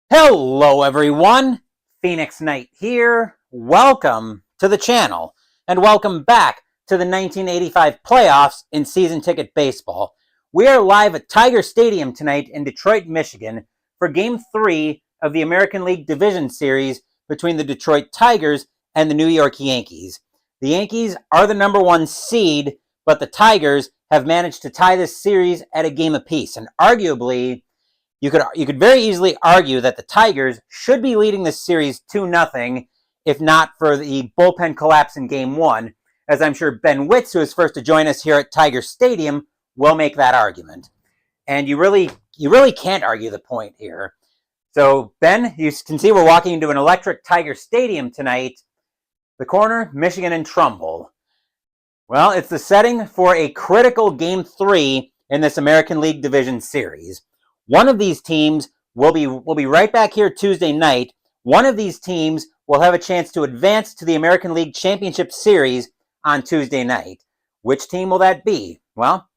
Hello everyone, Phoenix Knight here. Welcome to the channel and welcome back to the 1985 playoffs in season ticket baseball. We are live at Tiger Stadium tonight in Detroit, Michigan for Game 3 of the American League Division Series between the Detroit Tigers and the New York Yankees. The Yankees are the number 1 seed, but the Tigers have managed to tie this series at a game apiece, and arguably you could very easily argue that the Tigers should be leading this series 2-0 if not for the bullpen collapse in Game 1, as I'm sure Ben Witz, who is first to join us here at Tiger Stadium, will make that argument. And you really can't argue the point here. So, Ben, you can see we're walking into an electric Tiger Stadium tonight. The corner, Michigan and Trumbull. Well, it's the setting for a critical Game 3 in this American League Division Series. One of these teams will be right back here Tuesday night. One of these teams will have a chance to advance to the American League Championship Series on Tuesday night. Which team will that be? Well,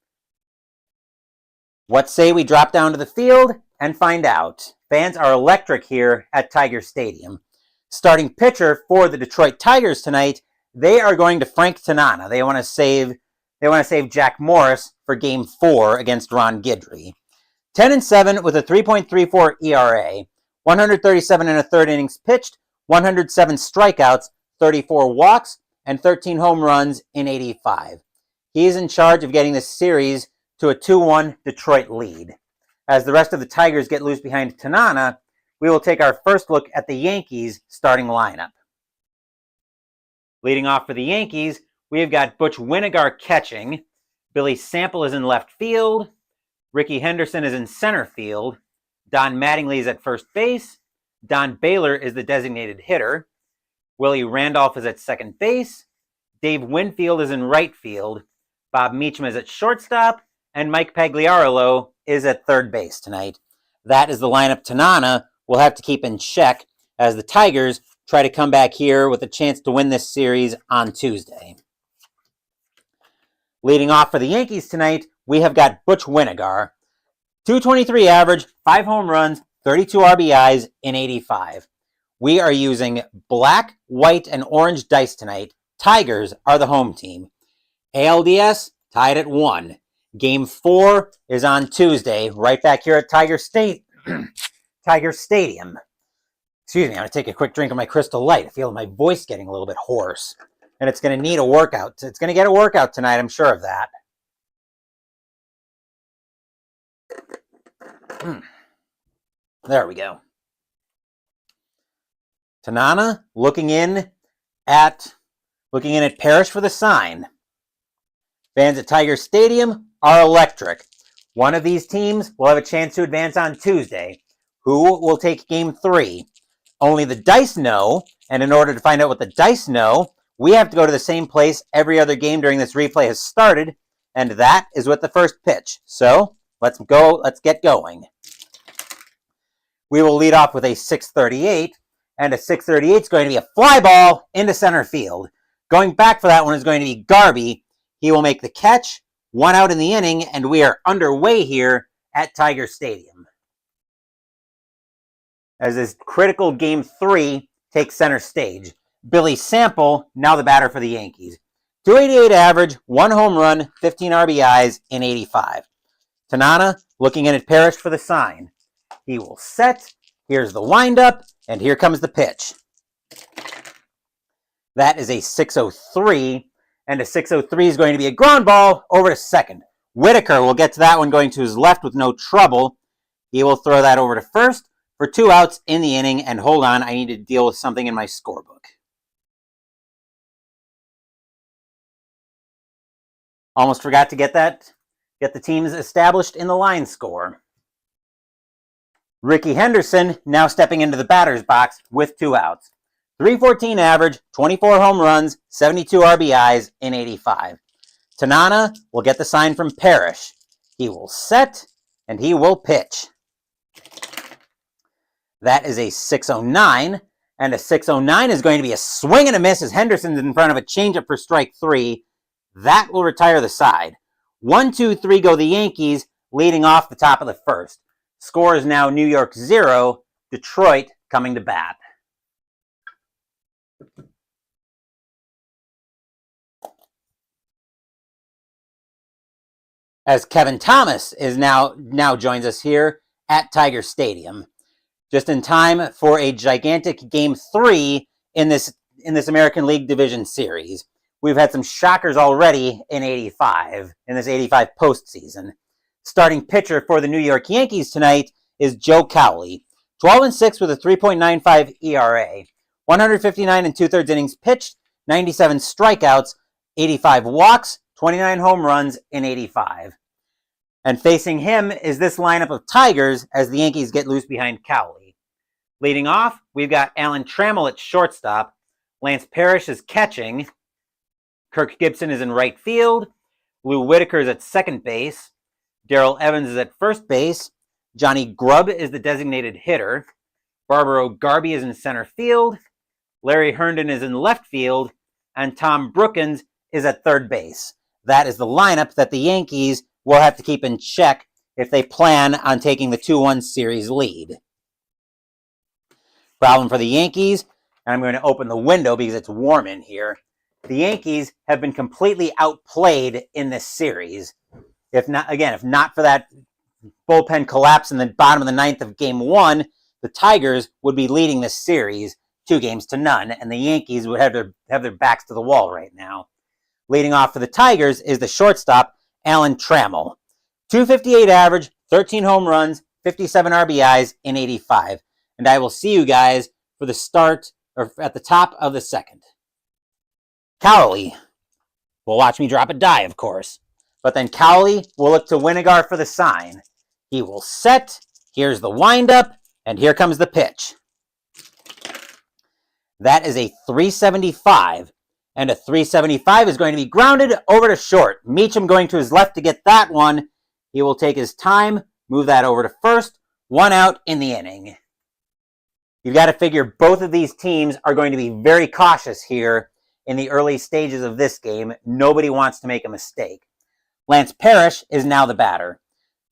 what say we drop down to the field and find out. Fans are electric here at Tiger Stadium. Starting pitcher for the Detroit Tigers tonight, they are going to Frank Tanana. They want to save Jack Morris for Game 4 against Ron Guidry. 10-7 with a 3.34 ERA, 137 and a third innings pitched, 107 strikeouts, 34 walks, and 13 home runs in 85. He is in charge of getting this series to a 2-1 Detroit lead. As the rest of the Tigers get loose behind Tanana, we will take our first look at the Yankees starting lineup. Leading off for the Yankees, we've got Butch Winnegar catching, Billy Sample is in left field, Ricky Henderson is in center field, Don Mattingly is at first base, Don Baylor is the designated hitter, Willie Randolph is at second base, Dave Winfield is in right field, Bob Meacham is at shortstop, and Mike Pagliarulo is at third base tonight. That is the lineup Tanana will have to keep in check as the Tigers try to come back here with a chance to win this series on Tuesday. Leading off for the Yankees tonight, we have got Butch Winnegar. 223 average, 5 home runs, 32 RBIs in 85. We are using black, white, and orange dice tonight. Tigers are the home team. ALDS tied at 1. Game 4 is on Tuesday, right back here at Tiger Stadium. Excuse me, I'm going to take a quick drink of my Crystal Light. I feel my voice getting a little bit hoarse. And it's going to need a workout. It's going to get a workout tonight, I'm sure of that. There we go. Tanana looking in at Parrish for the sign. Fans at Tiger Stadium are electric. One of these teams will have a chance to advance on Tuesday. Who will take Game 3? Only the dice know, and in order to find out what the dice know, we have to go to the same place every other game during this replay has started, and that is with the first pitch. So, let's get going. We will lead off with a 638, and a 638 is going to be a fly ball into center field. Going back for that one is going to be Garby. He will make the catch, 1 out in the inning, and we are underway here at Tiger Stadium. As this critical Game 3 takes center stage. Billy Sample, now the batter for the Yankees. 288 average, 1 home run, 15 RBIs in 85. Tanana looking in at Parrish for the sign. He will set. Here's the windup, and here comes the pitch. That is a 603, and a 603 is going to be a ground ball over to second. Whitaker will get to that one going to his left with no trouble. He will throw that over to first for 2 outs in the inning, and hold on, I need to deal with something in my scorebook. Almost forgot to get the teams established in the line score. Ricky Henderson now stepping into the batter's box with 2 outs. 314 average, 24 home runs, 72 RBIs in 85. Tanana will get the sign from Parrish. He will set, and he will pitch. That is a 609, and a 609 is going to be a swing and a miss as Henderson's in front of a changeup for strike 3. That will retire the side. 1-2-3 go the Yankees, leading off the top of the first. Score is now New York 0 Detroit coming to bat. As Kevin Thomas is now joins us here at Tiger Stadium, just in time for a gigantic Game 3 in this American League Division Series. We've had some shockers already in this 85 postseason. Starting pitcher for the New York Yankees tonight is Joe Cowley, 12-6 with a 3.95 ERA, 159 and 2/3 innings pitched, 97 strikeouts, 85 walks, 29 home runs in 85. And facing him is this lineup of Tigers as the Yankees get loose behind Cowley. Leading off, we've got Alan Trammell at shortstop. Lance Parrish is catching. Kirk Gibson is in right field. Lou Whitaker is at second base. Darrell Evans is at first base. Johnny Grubb is the designated hitter. Barbaro Garby is in center field. Larry Herndon is in left field. And Tom Brookins is at third base. That is the lineup that the Yankees will have to keep in check if they plan on taking the 2-1 series lead. Problem for the Yankees, and I'm going to open the window because it's warm in here. The Yankees have been completely outplayed in this series. If not for that bullpen collapse in the bottom of the ninth of Game 1, the Tigers would be leading this series 2-0, and the Yankees would have their backs to the wall right now. Leading off for the Tigers is the shortstop, Alan Trammell. 258 average, 13 home runs, 57 RBIs in 85. And I will see you guys for the start, or at the top of the second. Cowley will watch me drop a die, of course. But then Cowley will look to Winigar for the sign. He will set, here's the windup, and here comes the pitch. That is a 375. And a 375 is going to be grounded over to short. Meacham going to his left to get that one. He will take his time, move that over to first. 1 out in the inning. You've got to figure both of these teams are going to be very cautious here in the early stages of this game. Nobody wants to make a mistake. Lance Parrish is now the batter.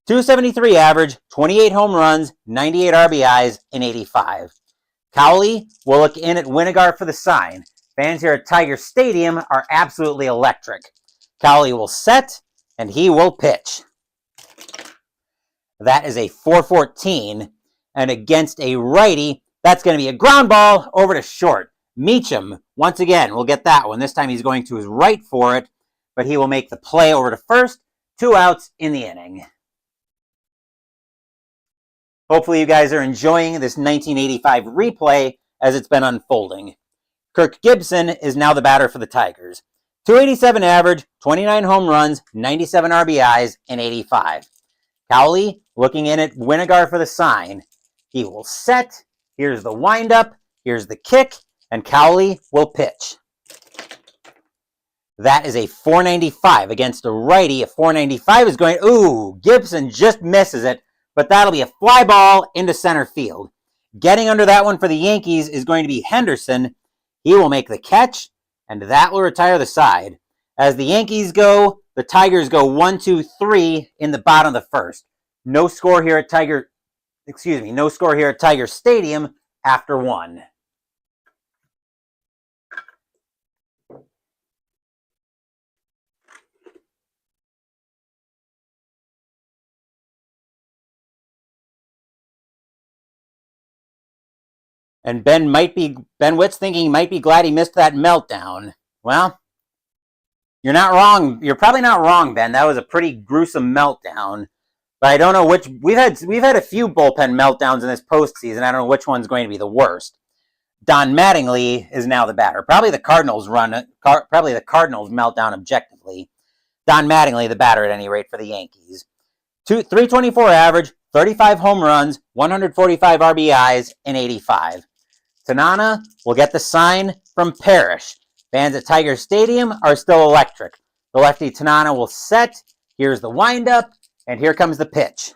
273 average, 28 home runs, 98 RBIs in 85. Cowley will look in at Winigar for the sign. Fans here at Tiger Stadium are absolutely electric. Cowley will set, and he will pitch. That is a 414, and against a righty, that's going to be a ground ball over to short. Meacham, once again, will get that one. This time he's going to his right for it, but he will make the play over to first. 2 outs in the inning. Hopefully you guys are enjoying this 1985 replay as it's been unfolding. Kirk Gibson is now the batter for the Tigers. 287 average, 29 home runs, 97 RBIs in 85. Cowley looking in at Winigar for the sign. He will set. Here's the windup. Here's the kick. And Cowley will pitch. That is a 495 against a righty. A 495 is going... Ooh, Gibson just misses it. But that'll be a fly ball into center field. Getting under that one for the Yankees is going to be Henderson. He will make the catch, and that will retire the side. As the Yankees go, the Tigers go 1-2-3 in the bottom of the first. No score here at Tiger Stadium after 1. And Ben Witt's thinking he might be glad he missed that meltdown. Well, you're not wrong. You're probably not wrong, Ben. That was a pretty gruesome meltdown. But I don't know which. We've had a few bullpen meltdowns in this postseason. I don't know which one's going to be the worst. Don Mattingly is now the batter. Probably the Cardinals meltdown objectively. Don Mattingly the batter at any rate for the Yankees. 324 average, 35 home runs, 145 RBIs in 85. Tanana will get the sign from Parrish. Fans at Tiger Stadium are still electric. The lefty Tanana will set. Here's the windup, and here comes the pitch.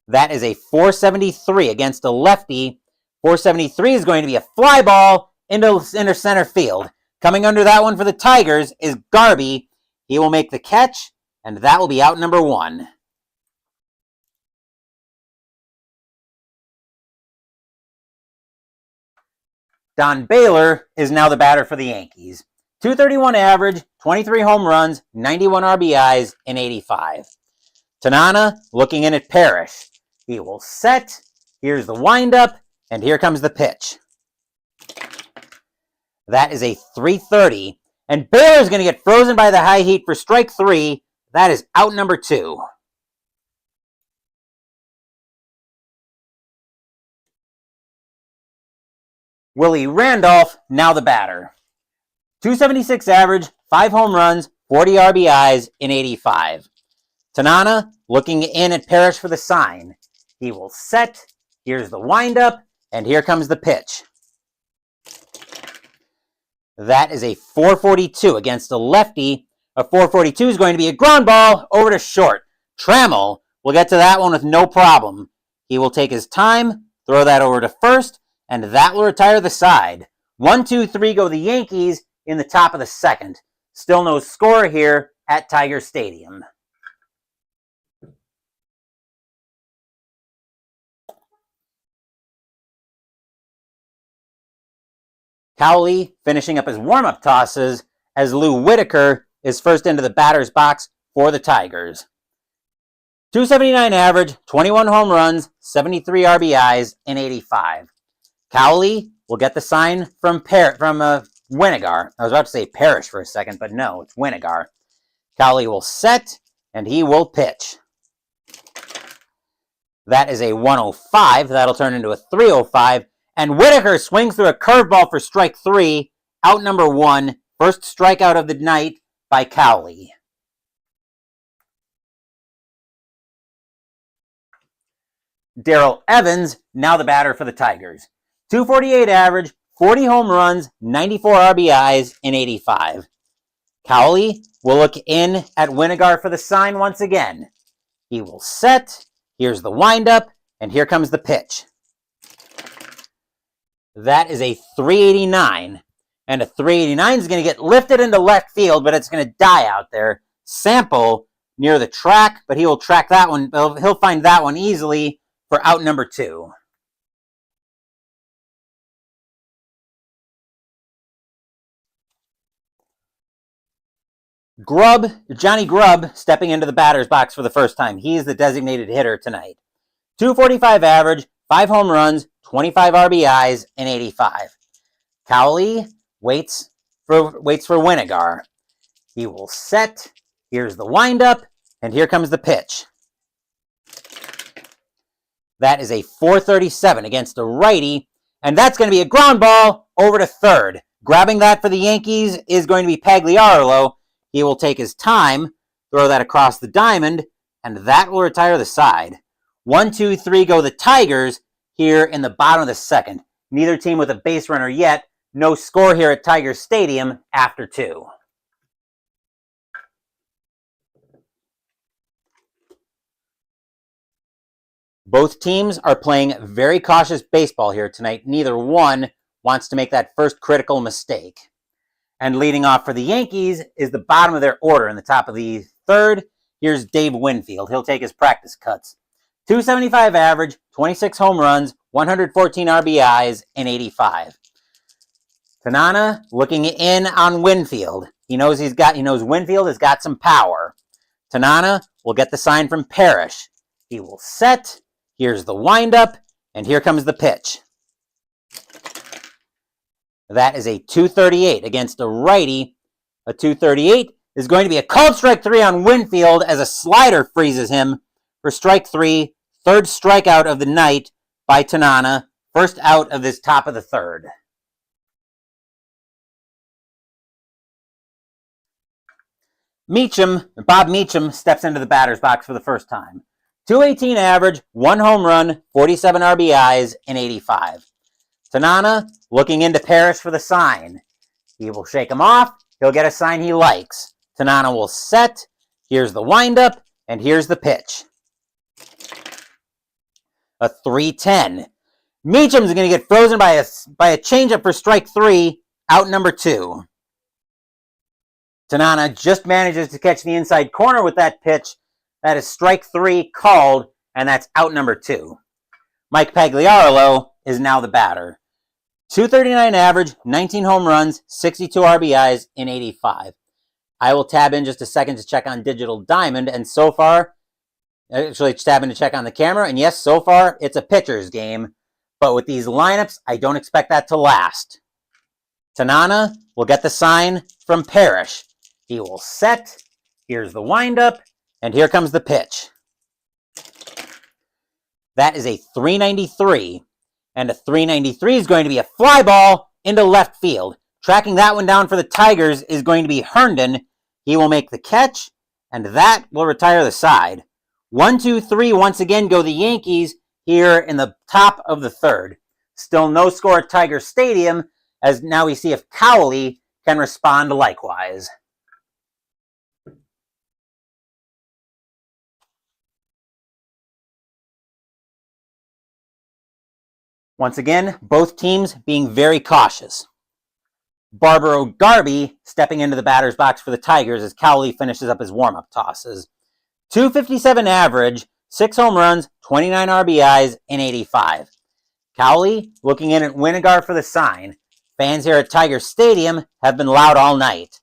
That is a 473 against a lefty. 473 is going to be a fly ball into center field. Coming under that one for the Tigers is Garby. He will make the catch, and that will be out number 1. Don Baylor is now the batter for the Yankees. 231 average, 23 home runs, 91 RBIs in 85. Tanana looking in at Parrish. He will set. Here's the windup, and here comes the pitch. That is a 330, and Baylor's going to get frozen by the high heat for strike 3. That is out number 2. Willie Randolph, now the batter. 276 average, 5 home runs, 40 RBIs in 85. Tanana looking in at Parrish for the sign. He will set. Here's the windup, and here comes the pitch. That is a 442 against a lefty. A 442 is going to be a ground ball over to short. Trammell will get to that one with no problem. He will take his time, throw that over to first, and that will retire the side. 1-2-3 go the Yankees in the top of the second. Still no score here at Tiger Stadium. Cowley finishing up his warm-up tosses as Lou Whitaker is first into the batter's box for the Tigers. 279 average, 21 home runs, 73 RBIs in 85. Cowley will get the sign from Winigar. I was about to say Parrish for a second, but no, it's Winigar. Cowley will set, and he will pitch. That is a 105. That'll turn into a 305. And Whitaker swings through a curveball for strike 3. Out number 1. First strikeout of the night by Cowley. Darrell Evans, now the batter for the Tigers. 248 average, 40 home runs, 94 RBIs in 85. Cowley will look in at Winigar for the sign once again. He will set. Here's the windup, and here comes the pitch. That is a 389. And a 389 is going to get lifted into left field, but it's going to die out there. Sample near the track, but he will track that one. He'll find that one easily for out number 2. Johnny Grubb stepping into the batter's box for the first time. He is the designated hitter tonight. 245 average, 5 home runs, 25 RBIs in 85. Cowley waits for Winigar. He will set. Here's the windup, and here comes the pitch. That is a 437 against a righty, and that's going to be a ground ball over to third. Grabbing that for the Yankees is going to be Pagliarolo. He will take his time, throw that across the diamond, and that will retire the side. 1-2-3 go the Tigers here in the bottom of the second. Neither team with a base runner yet. No score here at Tiger Stadium after 2. Both teams are playing very cautious baseball here tonight. Neither one wants to make that first critical mistake. And leading off for the Yankees is the bottom of their order. In the top of the third, here's Dave Winfield. He'll take his practice cuts. 275 average, 26 home runs, 114 RBIs in 85. Tanana looking in on Winfield. He knows Winfield has got some power. Tanana will get the sign from Parrish. He will set. Here's the windup, and here comes the pitch. That is a 238 against a righty. A 238 is going to be a called strike 3 on Winfield as a slider freezes him for strike 3. Third strikeout of the night by Tanana. First out of this top of the third. Bob Meacham steps into the batter's box for the first time. 218 average, 1 home run, 47 RBIs in 85. Tanana looking into Parrish for the sign. He will shake him off. He'll get a sign he likes. Tanana will set. Here's the windup, and here's the pitch. A 310. Meacham's going to get frozen by a changeup for strike 3, out number 2. Tanana just manages to catch the inside corner with that pitch. That is strike 3 called, and that's out number 2. Mike Pagliarolo is now the batter. .239 average, 19 home runs, 62 RBIs in 85. I will tab in just a second to check on Digital Diamond, and so far, actually tab in to check on the camera, and yes, so far, it's a pitcher's game. But with these lineups, I don't expect that to last. Tanana will get the sign from Parrish. He will set. Here's the windup, and here comes the pitch. That is a .393, and a .393 is going to be a fly ball into left field. Tracking that one down for the Tigers is going to be Herndon. He will make the catch, and that will retire the side. 1, 2, 3, once again go the Yankees here in the top of the third. Still no score at Tiger Stadium, as now we see if Cowley can respond likewise. Once again, both teams being very cautious. Barbaro Garby stepping into the batter's box for the Tigers as Cowley finishes up his warm-up tosses. .257 average, 6 home runs, 29 RBIs in 85. Cowley looking in at Winigar for the sign. Fans here at Tiger Stadium have been loud all night.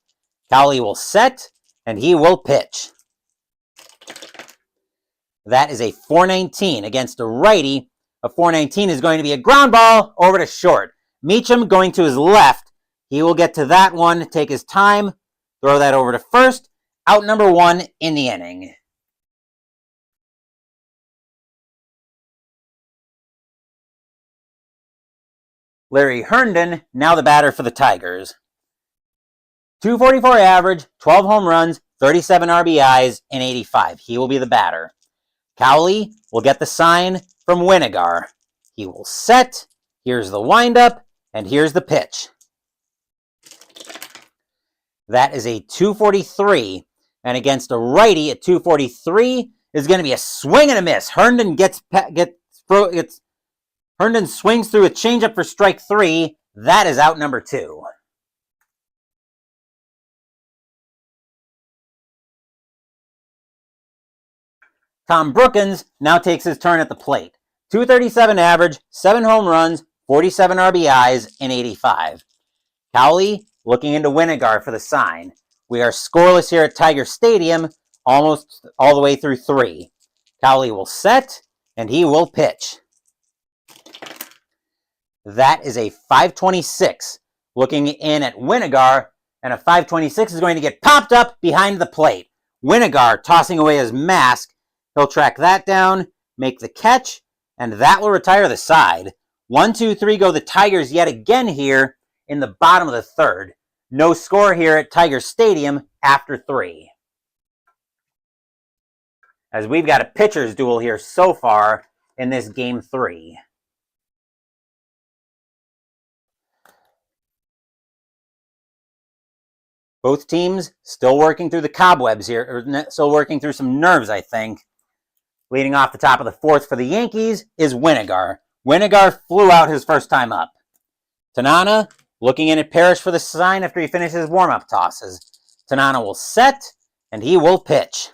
Cowley will set, and he will pitch. That is a .419 against a righty. A .419 is going to be a ground ball over to short. Meacham going to his left. He will get to that one, take his time, throw that over to first. Out number 1 in the inning. Larry Herndon, now the batter for the Tigers. .244 average, 12 home runs, 37 RBIs in 85. He will be the batter. Cowley will get the sign from Winigar. He will set. Here's the windup, and here's the pitch. That is a .243, and against a righty at .243 is going to be a swing and a miss. Herndon Herndon swings through a changeup for strike 3. That is out number 2. Tom Brookins now takes his turn at the plate. .237 average, 7 home runs, 47 RBIs in 85. Cowley looking into Winigar for the sign. We are scoreless here at Tiger Stadium, almost all the way through 3. Cowley will set, and he will pitch. That is a .526. Looking in at Winigar, and a .526 is going to get popped up behind the plate. Winigar tossing away his mask. He'll track that down, make the catch, and that will retire the side. 1, 2, 3 go the Tigers yet again here in the bottom of the third. No score here at Tiger Stadium after 3. As we've got a pitcher's duel here so far in this game 3. Both teams still working through the cobwebs here, or still working through some nerves, I think. Leading off the top of the fourth for the Yankees is Winigar. Winigar flew out his first time up. Tanana looking in at Parrish for the sign after he finishes warm-up tosses. Tanana will set, and he will pitch.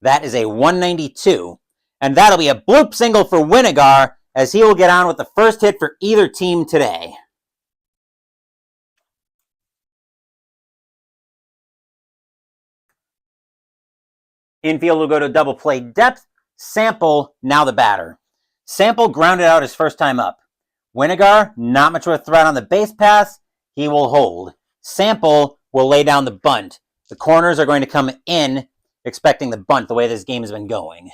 That is a .192, and that'll be a bloop single for Winigar as he will get on with the first hit for either team today. Infield will go to double play depth. Sample, now the batter. Sample grounded out his first time up. Winigar, not much of a threat on the base pass. He will hold. Sample will lay down the bunt. The corners are going to come in, expecting the bunt the way this game has been going.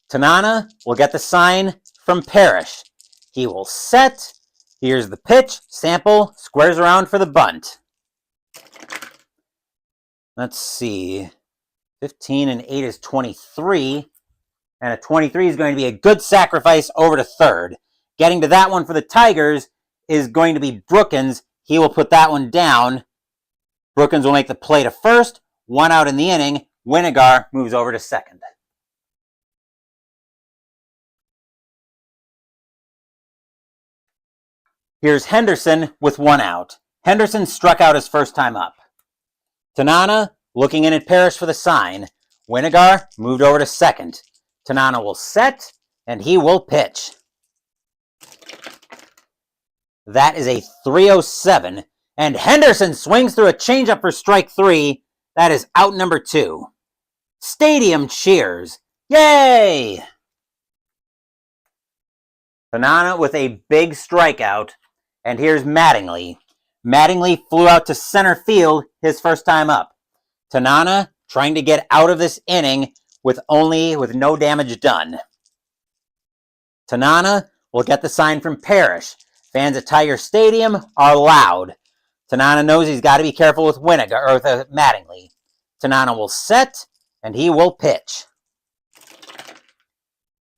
Tanana will get the sign from Parrish. He will set. Here's the pitch. Sample squares around for the bunt. Let's see. 15 and 8 is 23. And a 23 is going to be a good sacrifice over to third. Getting to that one for the Tigers is going to be Brookins. He will put that one down. Brookins will make the play to first. 1 out in the inning. Winigar moves over to second. Here's Henderson with 1 out. Henderson struck out his first time up. Tanana looking in at Parrish for the sign. Winigar moved over to second. Tanana will set, and he will pitch. That is a 307. And Henderson swings through a changeup for strike 3. That is out number 2. Stadium cheers. Yay! Tanana with a big strikeout. And here's Mattingly. Mattingly flew out to center field his first time up. Tanana trying to get out of this inning with no damage done. Tanana will get the sign from Parrish. Fans at Tiger Stadium are loud. Tanana knows he's got to be careful with Mattingly. Tanana will set, and he will pitch.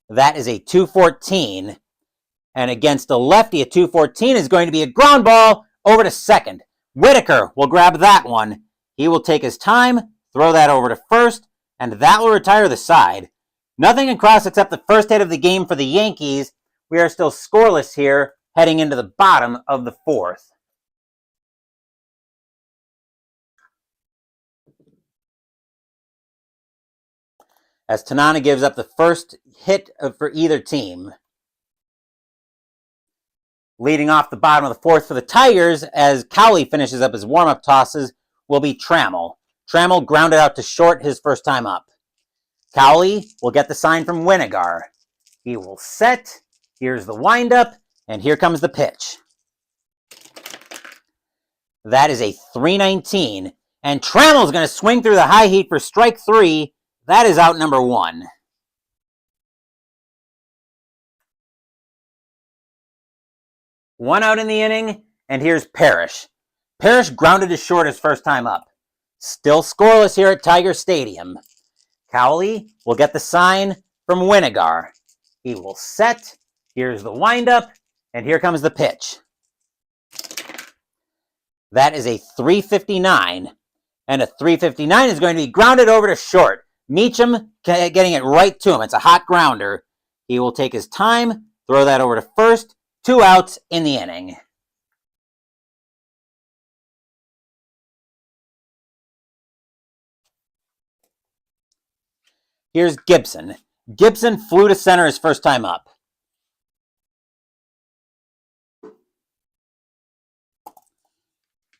That is a 214. And against a lefty, a 214 is going to be a ground ball over to second. Whitaker will grab that one. He will take his time, throw that over to first, and that will retire the side. Nothing across except the first hit of the game for the Yankees. We are still scoreless here, heading into the bottom of the 4th. As Tanana gives up the first hit for either team. Leading off the bottom of the 4th for the Tigers, as Cowley finishes up his warm-up tosses, will be Trammell. Trammell grounded out to short his first time up. Cowley will get the sign from Winigar. He will set. Here's the windup, and here comes the pitch. That is a 319, and Trammell's going to swing through the high heat for strike 3. That is out number 1. One out in the inning, and here's Parrish. Parrish grounded to short his first time up. Still scoreless here at Tiger Stadium. Cowley will get the sign from Winigar. He will set. Here's the windup, and here comes the pitch. That is a 359, and a 359 is going to be grounded over to short. Meacham getting it right to him. It's a hot grounder. He will take his time, throw that over to first. 2 outs in the inning. Here's Gibson. Gibson flew to center his first time up.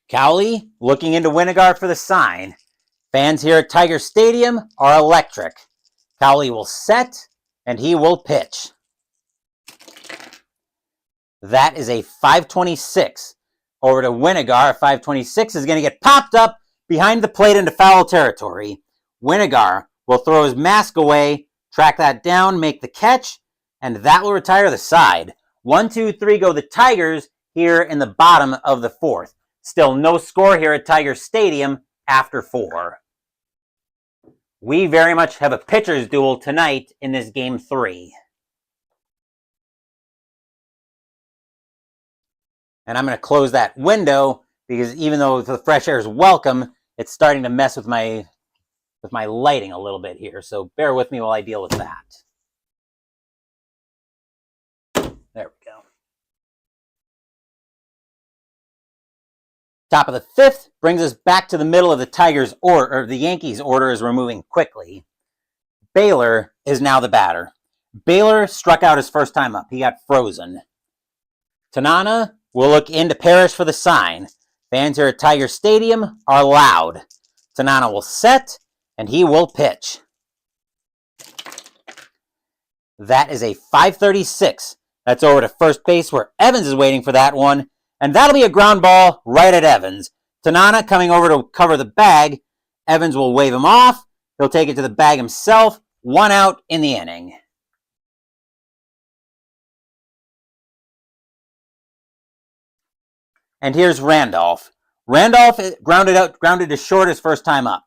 Cowley looking into Winigar for the sign. Fans here at Tiger Stadium are electric. Cowley will set, and he will pitch. That is a 526. Over to Winigar. 526 is going to get popped up behind the plate into foul territory. Winigar will throw his mask away, track that down, make the catch, and that will retire the side. 1, 2, 3 go the Tigers here in the bottom of the 4th. Still no score here at Tiger Stadium after 4. We very much have a pitcher's duel tonight in this Game 3. And I'm going to close that window because even though the fresh air is welcome, it's starting to mess with my lighting a little bit here. So bear with me while I deal with that. There we go. Top of the 5th brings us back to the middle of the Tigers or the Yankees order as we're moving quickly. Baylor is now the batter. Baylor struck out his first time up. He got frozen. Tanana will look into Parrish for the sign. Fans here at Tiger Stadium are loud. Tanana will set, and he will pitch. That is a 536. That's over to first base where Evans is waiting for that one. And that'll be a ground ball right at Evans. Tanana coming over to cover the bag. Evans will wave him off. He'll take it to the bag himself. 1 out in the inning. And here's Randolph. Randolph grounded to short his first time up.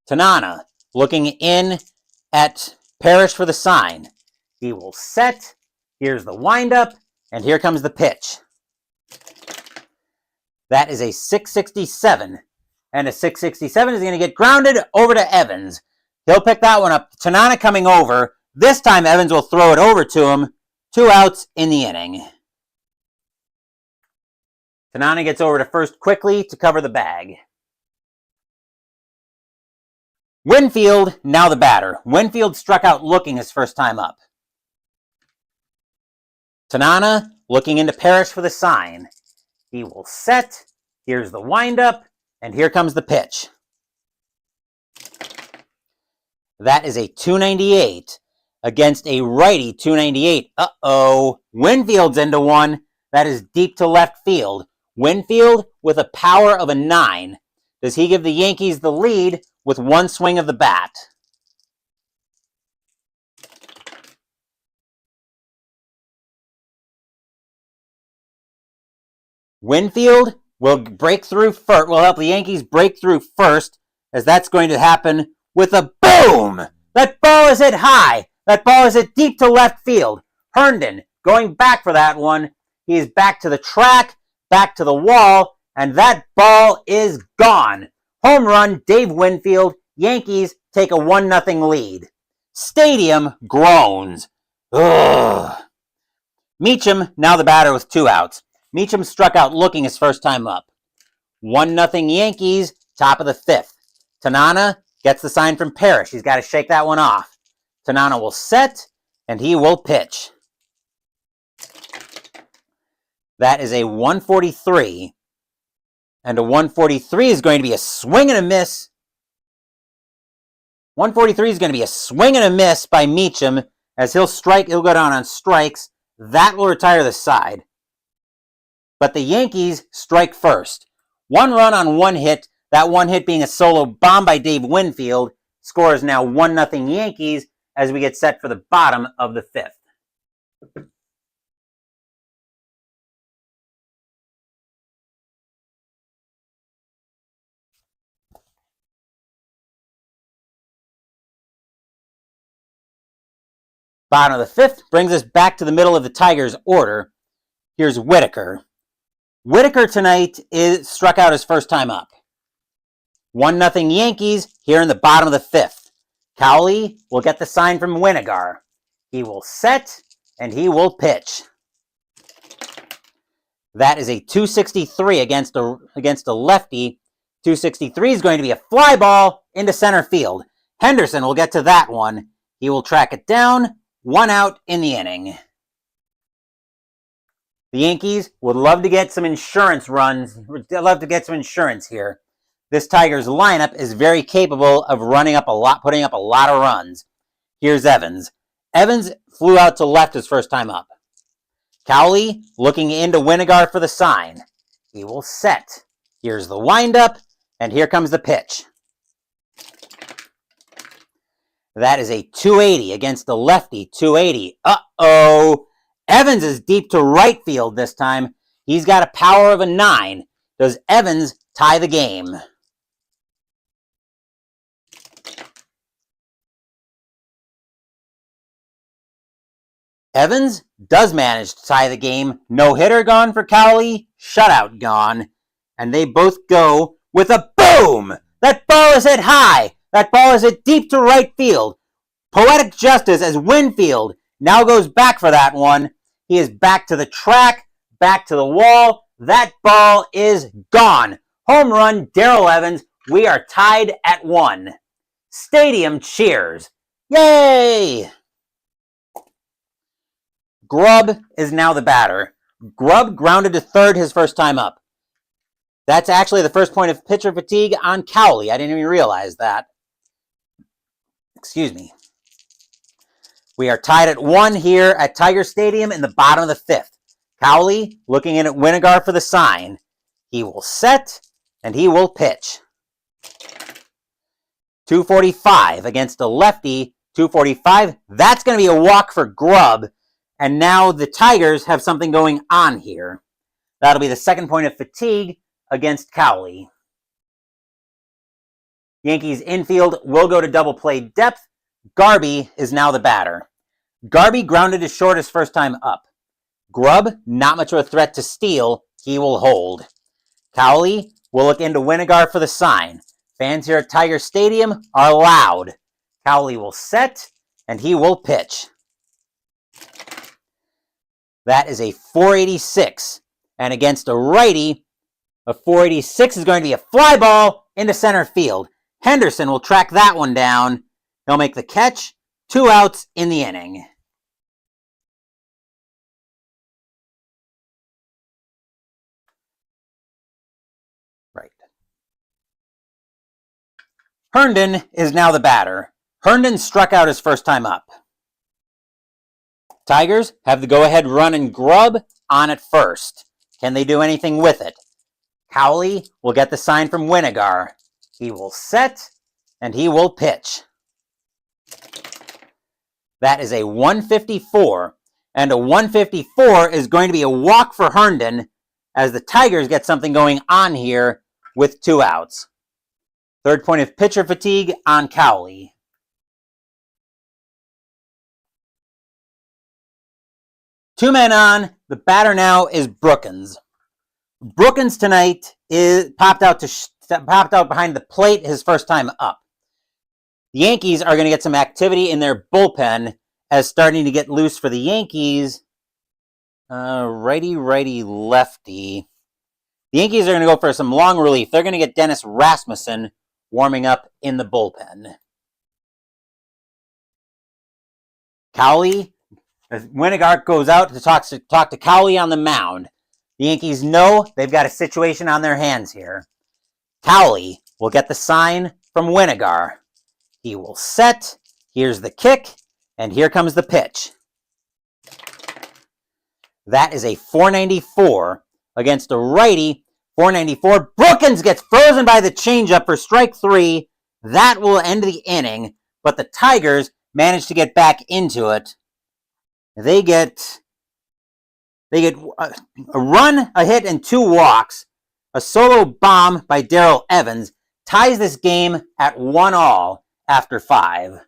Tanana looking in at Parrish for the sign. He will set. Here's the windup, and here comes the pitch. That is a 667, and a 667 is going to get grounded over to Evans. He'll pick that one up. Tanana coming over. This time Evans will throw it over to him. 2 outs in the inning. Tanana gets over to first quickly to cover the bag. Winfield, now the batter. Winfield struck out looking his first time up. Tanana looking into Parrish for the sign. He will set. Here's the windup, and here comes the pitch. That is a 298 against a righty 298. Uh-oh. Winfield's into one. That is deep to left field. Winfield with a power of a 9. Does he give the Yankees the lead with one swing of the bat? Winfield will break through first. Will help the Yankees break through first, as that's going to happen with a boom. That ball is hit high. That ball is hit deep to left field. Herndon going back for that one. He is back to the track, back to the wall, and that ball is gone. Home run, Dave Winfield. Yankees take a 1-0 lead. Stadium groans. Ugh. Meacham, now the batter with 2 outs. Meacham struck out looking his first time up. 1-0 Yankees, top of the 5th. Tanana gets the sign from Parrish. He's got to shake that one off. Tanana will set, and he will pitch. That is a 143. And a 143 is going to be a swing and a miss. 143 is going to be a swing and a miss by Meacham, as he'll go down on strikes. That will retire the side. But the Yankees strike first. 1 run on 1 hit. That 1 hit being a solo bomb by Dave Winfield. Score is now 1-0 Yankees as we get set for the bottom of the 5th. Bottom of the 5th brings us back to the middle of the Tigers' order. Here's Whitaker. Whitaker tonight is struck out his first time up. 1-0 Yankees here in the bottom of the 5th. Cowley will get the sign from Winigar. He will set, and he will pitch. That is a 263 against a lefty. 263 is going to be a fly ball into center field. Henderson will get to that one. He will track it down. 1 out in the inning. The Yankees would love to get some insurance runs. Would love to get some insurance here. This Tigers lineup is very capable of putting up a lot of runs. Here's Evans. Evans flew out to left his first time up. Cowley looking into Winigar for the sign. He will set. Here's the windup, and here comes the pitch. That is a 280 against the lefty, 280. Uh-oh. Evans is deep to right field this time. He's got a power of a 9. Does Evans tie the game? Evans does manage to tie the game. No-hitter gone for Cowley. Shutout gone. And they both go with a boom! That ball is hit high. That ball is hit deep to right field. Poetic justice as Winfield now goes back for that one. He is back to the track, back to the wall. That ball is gone. Home run, Darrell Evans. We are tied at 1. Stadium cheers. Yay! Grubb is now the batter. Grubb grounded to third his first time up. That's actually the first point of pitcher fatigue on Cowley. I didn't even realize that. Excuse me. We are tied at 1 here at Tiger Stadium in the bottom of the 5th. Cowley looking in at Winigar for the sign. He will set, and he will pitch. 245 against a lefty. 245. That's going to be a walk for Grubb. And now the Tigers have something going on here. That'll be the second point of fatigue against Cowley. Yankees infield will go to double play depth. Garby is now the batter. Garby grounded to short his first time up. Grubb, not much of a threat to steal. He will hold. Cowley will look into Winigar for the sign. Fans here at Tiger Stadium are loud. Cowley will set, and he will pitch. That is a 486. And against a righty, a 486 is going to be a fly ball into center field. Henderson will track that one down. He'll make the catch. 2 outs in the inning. Right. Herndon is now the batter. Herndon struck out his first time up. Tigers have the go-ahead run and grub on at first. Can they do anything with it? Cowley will get the sign from Winigar. He will set, and he will pitch. That is a 154, and a 154 is going to be a walk for Herndon as the Tigers get something going on here with 2 outs. Third point of pitcher fatigue on Cowley. Two men on. The batter now is Brookins. Brookins tonight is popped out behind the plate his first time up. The Yankees are going to get some activity in their bullpen as starting to get loose for the Yankees. Righty, lefty. The Yankees are going to go for some long relief. They're going to get Dennis Rasmussen warming up in the bullpen. Cowley. As Winigar goes out to talk to Cowley on the mound. The Yankees know they've got a situation on their hands here. Cowley will get the sign from Winigar. He will set. Here's the kick, and here comes the pitch. That is a 494 against a righty. 494. Brookins gets frozen by the changeup for strike 3. That will end the inning, but the Tigers manage to get back into it. They get a run, a hit, and 2 walks. A solo bomb by Darrell Evans ties this game at 1-1 after 5.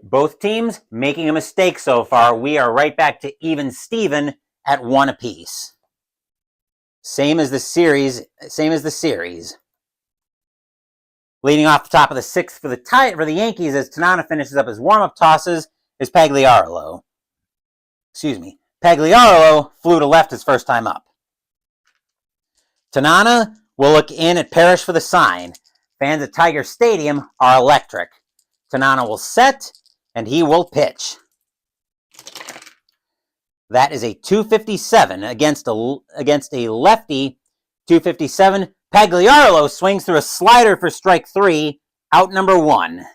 Both teams making a mistake so far. We are right back to even Steven at 1 apiece. Same as the series. Leading off the top of the 6th for the Yankees as Tanana finishes up his warm-up tosses is Pagliarolo. Pagliarolo flew to left his first time up. Tanana will look in at Parrish for the sign. Fans at Tiger Stadium are electric. Tanana will set, and he will pitch. That is a 257 against a lefty. 257. Pagliarolo swings through a slider for strike 3. Out number 1.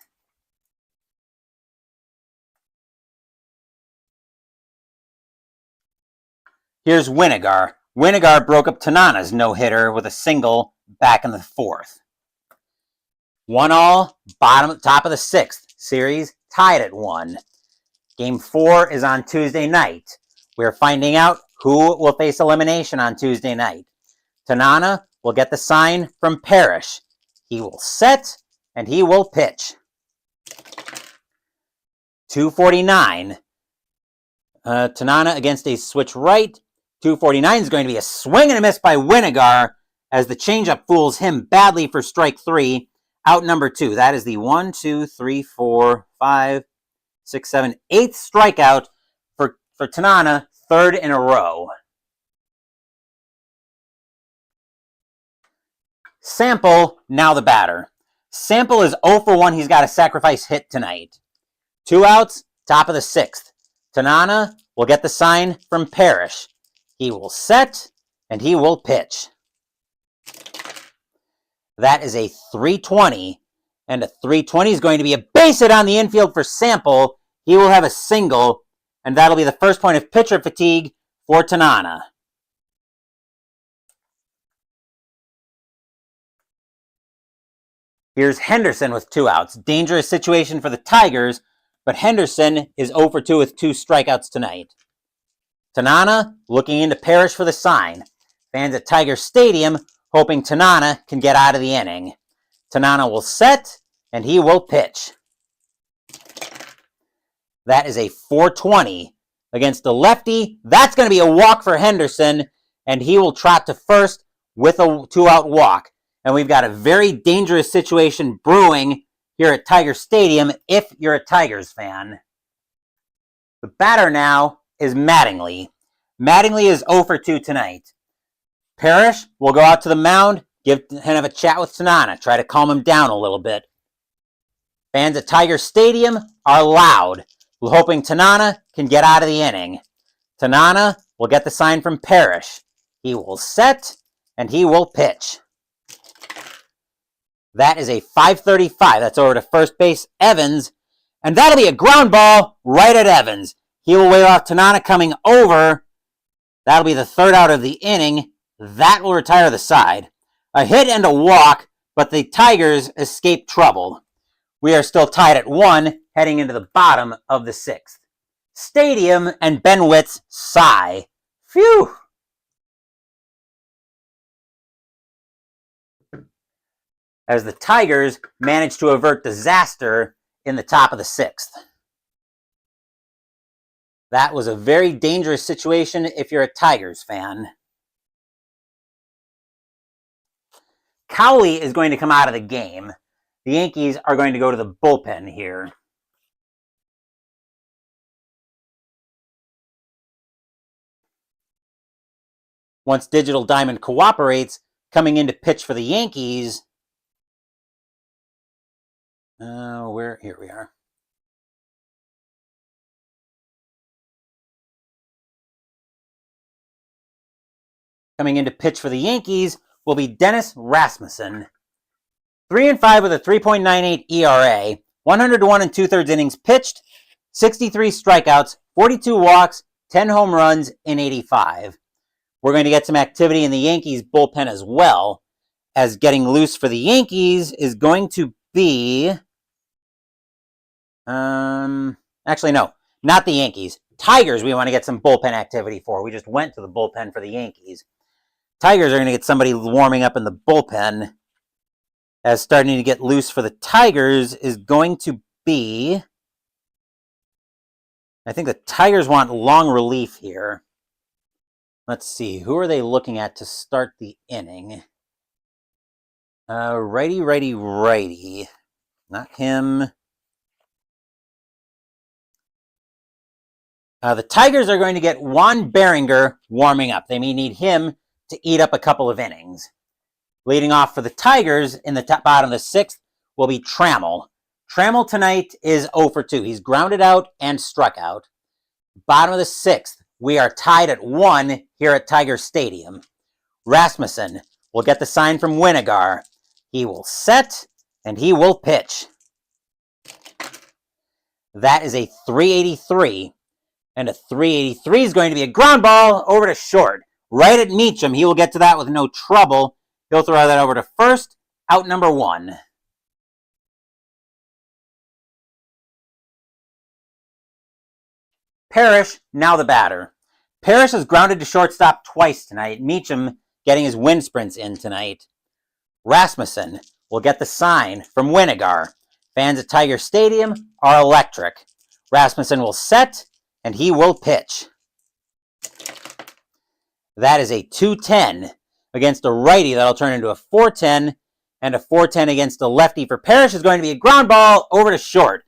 Here's Winigar. Winigar broke up Tanana's no-hitter with a single back in the 4th. 1-1, top of the 6th. Series tied at 1. Game 4 is on Tuesday night. We're finding out who will face elimination on Tuesday night. Tanana will get the sign from Parrish. He will set, and he will pitch. 249. Tanana against a switch right. 249 is going to be a swing and a miss by Winigar as the changeup fools him badly for strike 3. Out number 2. That is the 1, 2, 3, 4, 5, 6, 7, 8th strikeout for Tanana, 3rd in a row. Sample, now the batter. Sample is 0 for 1. He's got a sacrifice hit tonight. 2 outs, top of the 6th. Tanana will get the sign from Parrish. He will set, and he will pitch. That is a 320, and a 320 is going to be a base hit on the infield for Sample. He will have a single, and that'll be the first point of pitcher fatigue for Tanana. Here's Henderson with 2 outs. Dangerous situation for the Tigers, but Henderson is 0 for 2 with 2 strikeouts tonight. Tanana looking into Parrish for the sign. Fans at Tiger Stadium hoping Tanana can get out of the inning. Tanana will set, and he will pitch. That is a 420 against the lefty. That's going to be a walk for Henderson, and he will trot to first with a 2-out walk. And we've got a very dangerous situation brewing here at Tiger Stadium if you're a Tigers fan. The batter now is Mattingly. Mattingly is 0 for 2 tonight. Parrish will go out to the mound, have a chat with Tanana, try to calm him down a little bit. Fans at Tiger Stadium are loud, hoping Tanana can get out of the inning. Tanana will get the sign from Parrish. He will set, and he will pitch. That is a 535. That's over to first base, Evans. And that'll be a ground ball right at Evans. He will wave off Tanana coming over. That'll be the third out of the inning. That will retire the side. A hit and a walk, but the Tigers escape trouble. We are still tied at 1, heading into the bottom of the 6th. Stadium and Ben Witt's sigh. Phew! As the Tigers manage to avert disaster in the top of the 6th. That was a very dangerous situation if you're a Tigers fan. Cowley is going to come out of the game. The Yankees are going to go to the bullpen here. Once Digital Diamond cooperates, coming in to pitch for the Yankees. Here we are. Coming in to pitch for the Yankees will be Dennis Rasmussen. 3-5 with a 3.98 ERA, 101 and 2/3 innings pitched, 63 strikeouts, 42 walks, 10 home runs in 85. We're going to get some activity in the Yankees bullpen as well, as getting loose for the Yankees is going to be... Actually, no, not the Yankees. Tigers we want to get some bullpen activity for. We just went to the bullpen for the Yankees. Tigers are going to get somebody warming up in the bullpen. As starting to get loose for the Tigers is going to be... I think the Tigers want long relief here. Let's see, who are they looking at to start the inning? Righty. Not him. The Tigers are going to get Juan Beringer warming up. They may need him to eat up a couple of innings. Leading off for the Tigers in the bottom of the 6th will be Trammell. Trammell tonight is 0 for 2. He's grounded out and struck out. Bottom of the 6th, we are tied at 1 here at Tiger Stadium. Rasmussen will get the sign from Winigar. He will set, and he will pitch. That is a 383. And a 383 is going to be a ground ball over to short. Right at Meacham. He will get to that with no trouble. He'll throw that over to first. Out number 1. Parrish, now the batter. Parrish is grounded to shortstop twice tonight. Meacham getting his wind sprints in tonight. Rasmussen will get the sign from Winigar. Fans at Tiger Stadium are electric. Rasmussen will set, and he will pitch. That is a 210 against a righty. That'll turn into a 410, and a 410 against a lefty for Parrish is going to be a ground ball over to short.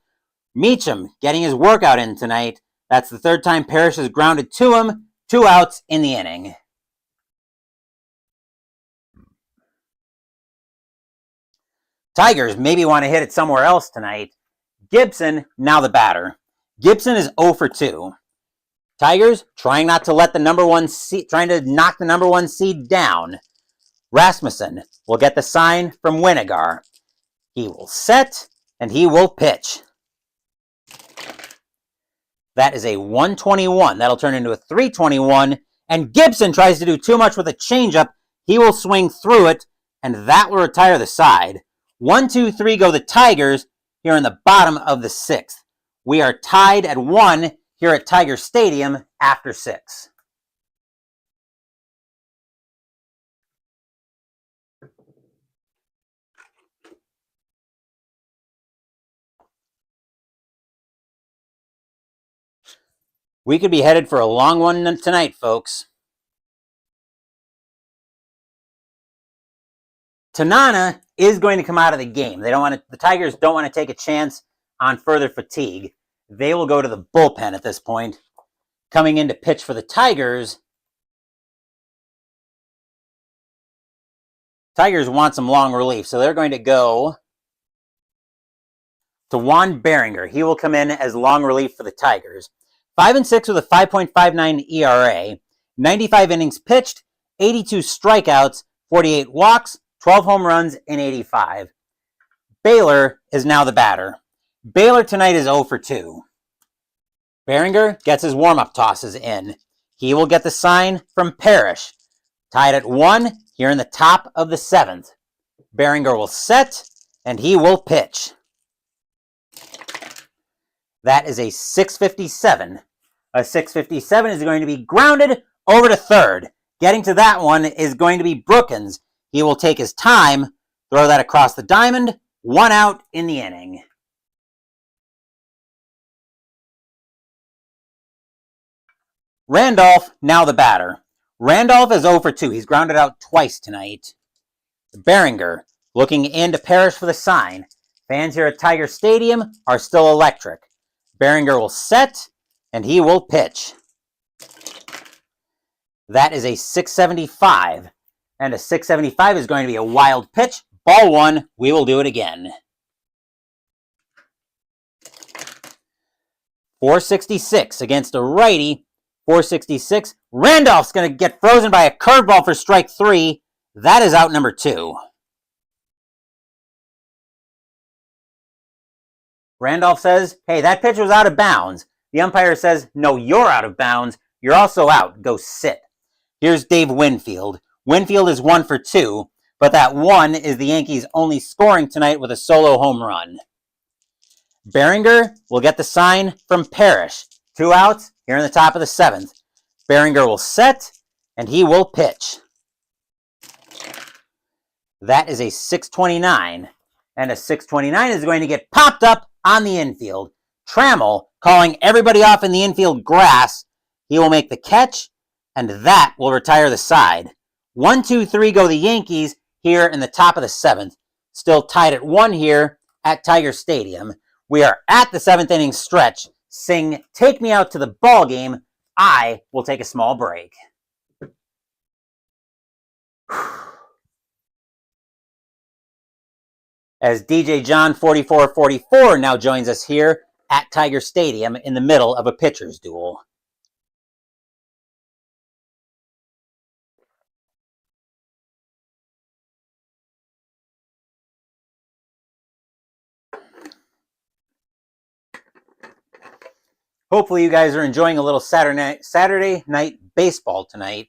Meacham getting his workout in tonight. That's the third time Parrish has grounded to him. 2 outs in the inning. Tigers maybe want to hit it somewhere else tonight. Gibson, now the batter. Gibson is 0 for 2. Tigers trying not to let the number 1 seed, trying to knock the number 1 seed down. Rasmussen will get the sign from Winigar. He will set, and he will pitch. That is a 121. That'll turn into a 321. And Gibson tries to do too much with a changeup. He will swing through it, and that will retire the side. 1, 2, 3 go the Tigers here in the bottom of the 6th. We are tied at 1 here at Tiger Stadium after 6. We could be headed for a long one tonight, folks. Tanana is going to come out of the game. The Tigers don't want to take a chance on further fatigue. they will go to the bullpen at this point. Coming in to pitch for the Tigers, Tigers want some long relief, so they're going to go to Juan Beringer. He will come in as long relief for the Tigers. 5-6 with a 5.59 ERA, 95 innings pitched, 82 strikeouts, 48 walks, 12 home runs, and 85. Baylor is now the batter. Baylor tonight is 0 for 2. Beringer gets his warm-up tosses in. He will get the sign from Parrish. Tied at 1 here in the top of the 7th. Beringer will set, and he will pitch. That is a 657. A 657 is going to be grounded over to third. Getting to that one is going to be Brookins. He will take his time, throw that across the diamond, 1 out in the inning. Randolph, now the batter. Randolph is 0 for 2. He's grounded out twice tonight. Beringer, looking in to Parrish for the sign. Fans here at Tiger Stadium are still electric. Beringer will set, and he will pitch. That is a 675. And a 675 is going to be a wild pitch. Ball 1, we will do it again. 466 against a righty. 466. Randolph's going to get frozen by a curveball for strike 3. That is out number 2. Randolph says, hey, that pitch was out of bounds. The umpire says, no, you're out of bounds. You're also out. Go sit. Here's Dave Winfield. Winfield is 1 for 2, but that 1 is the Yankees' only scoring tonight with a solo home run. Beringer will get the sign from Parrish. 2 outs here in the top of the 7th. Beringer will set, and he will pitch. That is a 629, and a 629 is going to get popped up on the infield. Trammell calling everybody off in the infield grass. He will make the catch, and that will retire the side. 1, 2, 3 go the Yankees here in the top of the 7th. Still tied at 1 here at Tiger Stadium. We are at the 7th inning stretch. Sing Take Me Out to the Ball Game. I will take a small break. As DJ John 4444 now joins us here at Tiger Stadium in the middle of a pitcher's duel. Hopefully you guys are enjoying a little Saturday night baseball tonight.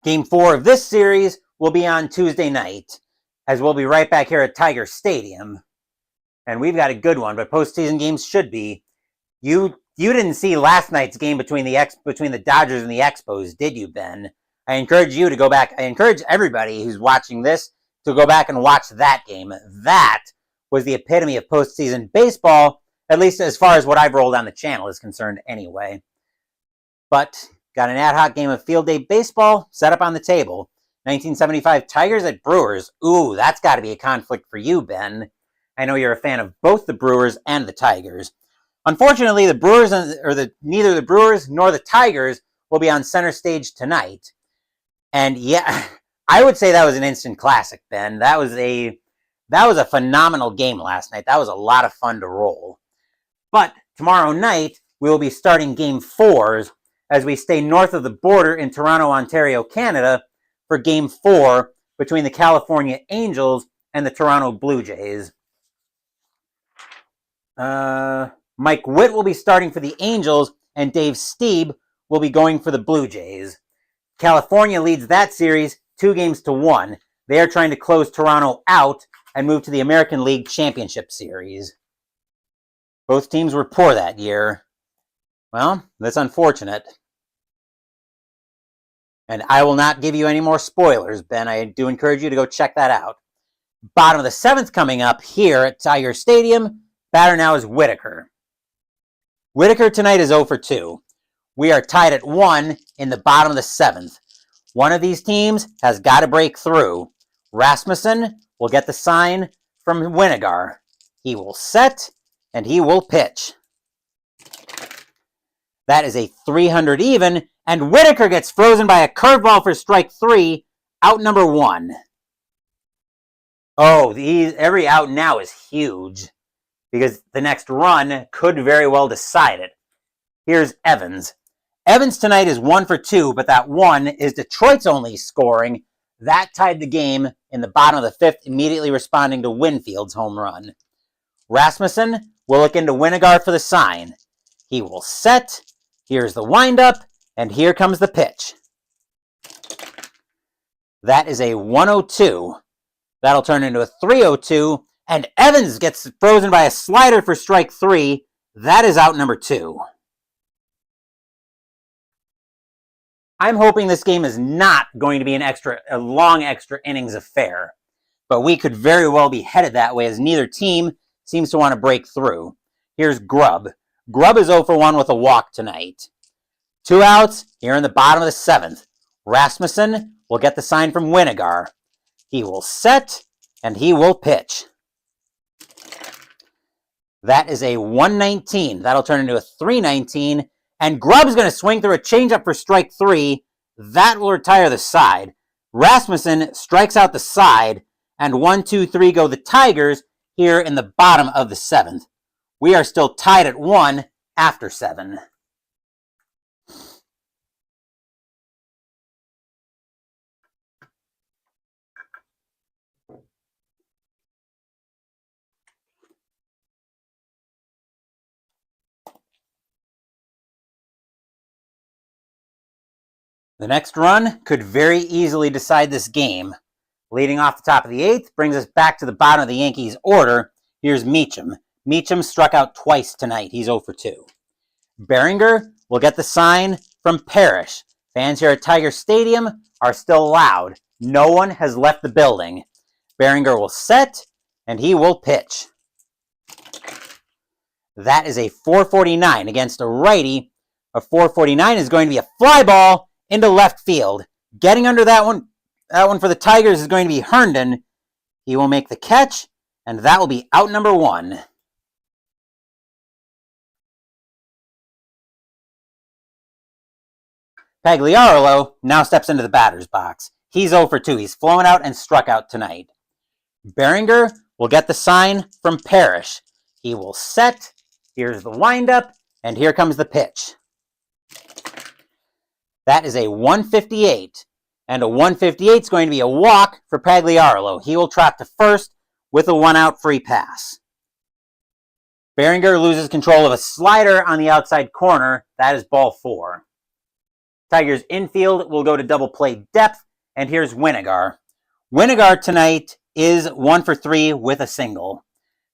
Game 4 of this series will be on Tuesday night, as we'll be right back here at Tiger Stadium. And we've got a good one, but postseason games should be. You didn't see last night's game between the Dodgers and the Expos, did you, Ben? I encourage you to go back. I encourage everybody who's watching this to go back and watch that game. That was the epitome of postseason baseball, at least as far as what I've rolled on the channel is concerned anyway. But got an ad hoc game of field day baseball set up on the table. 1975 Tigers at Brewers. Ooh, that's got to be a conflict for you, Ben. I know you're a fan of both the Brewers and the Tigers. Unfortunately, the Brewers neither the Brewers nor the Tigers will be on center stage tonight. And yeah, I would say that was an instant classic, Ben. That was a phenomenal game last night. That was a lot of fun to roll. But tomorrow night, we will be starting Game 4s as we stay north of the border in Toronto, Ontario, Canada, for Game 4 between the California Angels and the Toronto Blue Jays. Mike Witt will be starting for the Angels, and Dave Stieb will be going for the Blue Jays. California leads that series 2-1. They are trying to close Toronto out and move to the American League Championship Series. Both teams were poor that year. Well, that's unfortunate. And I will not give you any more spoilers, Ben. I do encourage you to go check that out. Bottom of the 7th coming up here at Tiger Stadium. Batter now is Whitaker. Whitaker tonight is 0 for 2. We are tied at 1 in the bottom of the 7th. One of these teams has got to break through. Rasmussen will get the sign from Winigar. He will set, and he will pitch. That is a 300 even, and Whitaker gets frozen by a curveball for strike 3, out number 1. Oh, every out now is huge, because the next run could very well decide it. Here's Evans. Evans tonight is 1 for 2, but that 1 is Detroit's only scoring. That tied the game in the bottom of the 5th, immediately responding to Winfield's home run. Rasmussen will look into Winigar for the sign. He will set. Here's the windup, and here comes the pitch. That is a 102. That'll turn into a 302, and Evans gets frozen by a slider for strike 3. That is out number 2. I'm hoping this game is not going to be a long extra innings affair, but we could very well be headed that way as neither team seems to want to break through. Here's Grubb. Grubb is 0 for 1 with a walk tonight. 2 outs here in the bottom of the 7th. Rasmussen will get the sign from Winigar. He will set, and he will pitch. That is a 119. That'll turn into a 319. And Grubb's going to swing through a changeup for strike 3. That will retire the side. Rasmussen strikes out the side. And 1, 2, 3 go the Tigers here in the bottom of the 7th. We are still tied at 1 after 7. The next run could very easily decide this game. Leading off the top of the 8th brings us back to the bottom of the Yankees' order. Here's Meacham. Meacham struck out twice tonight. He's 0 for 2. Behringer will get the sign from Parrish. Fans here at Tiger Stadium are still loud. No one has left the building. Behringer will set, and he will pitch. That is a 449 against a righty. A 449 is going to be a fly ball into left field. Getting under that one for the Tigers is going to be Herndon. He will make the catch, and that will be out number 1. Pagliarolo now steps into the batter's box. He's 0 for 2. He's flown out and struck out tonight. Behringer will get the sign from Parrish. He will set. Here's the windup, and here comes the pitch. That is a 158, and a 158 is going to be a walk for Pagliarolo. He will trot to first with a 1-out free pass. Behringer loses control of a slider on the outside corner. That is ball 4. Tigers infield will go to double play depth, and here's Winigar. Winigar tonight is 1 for 3 with a single.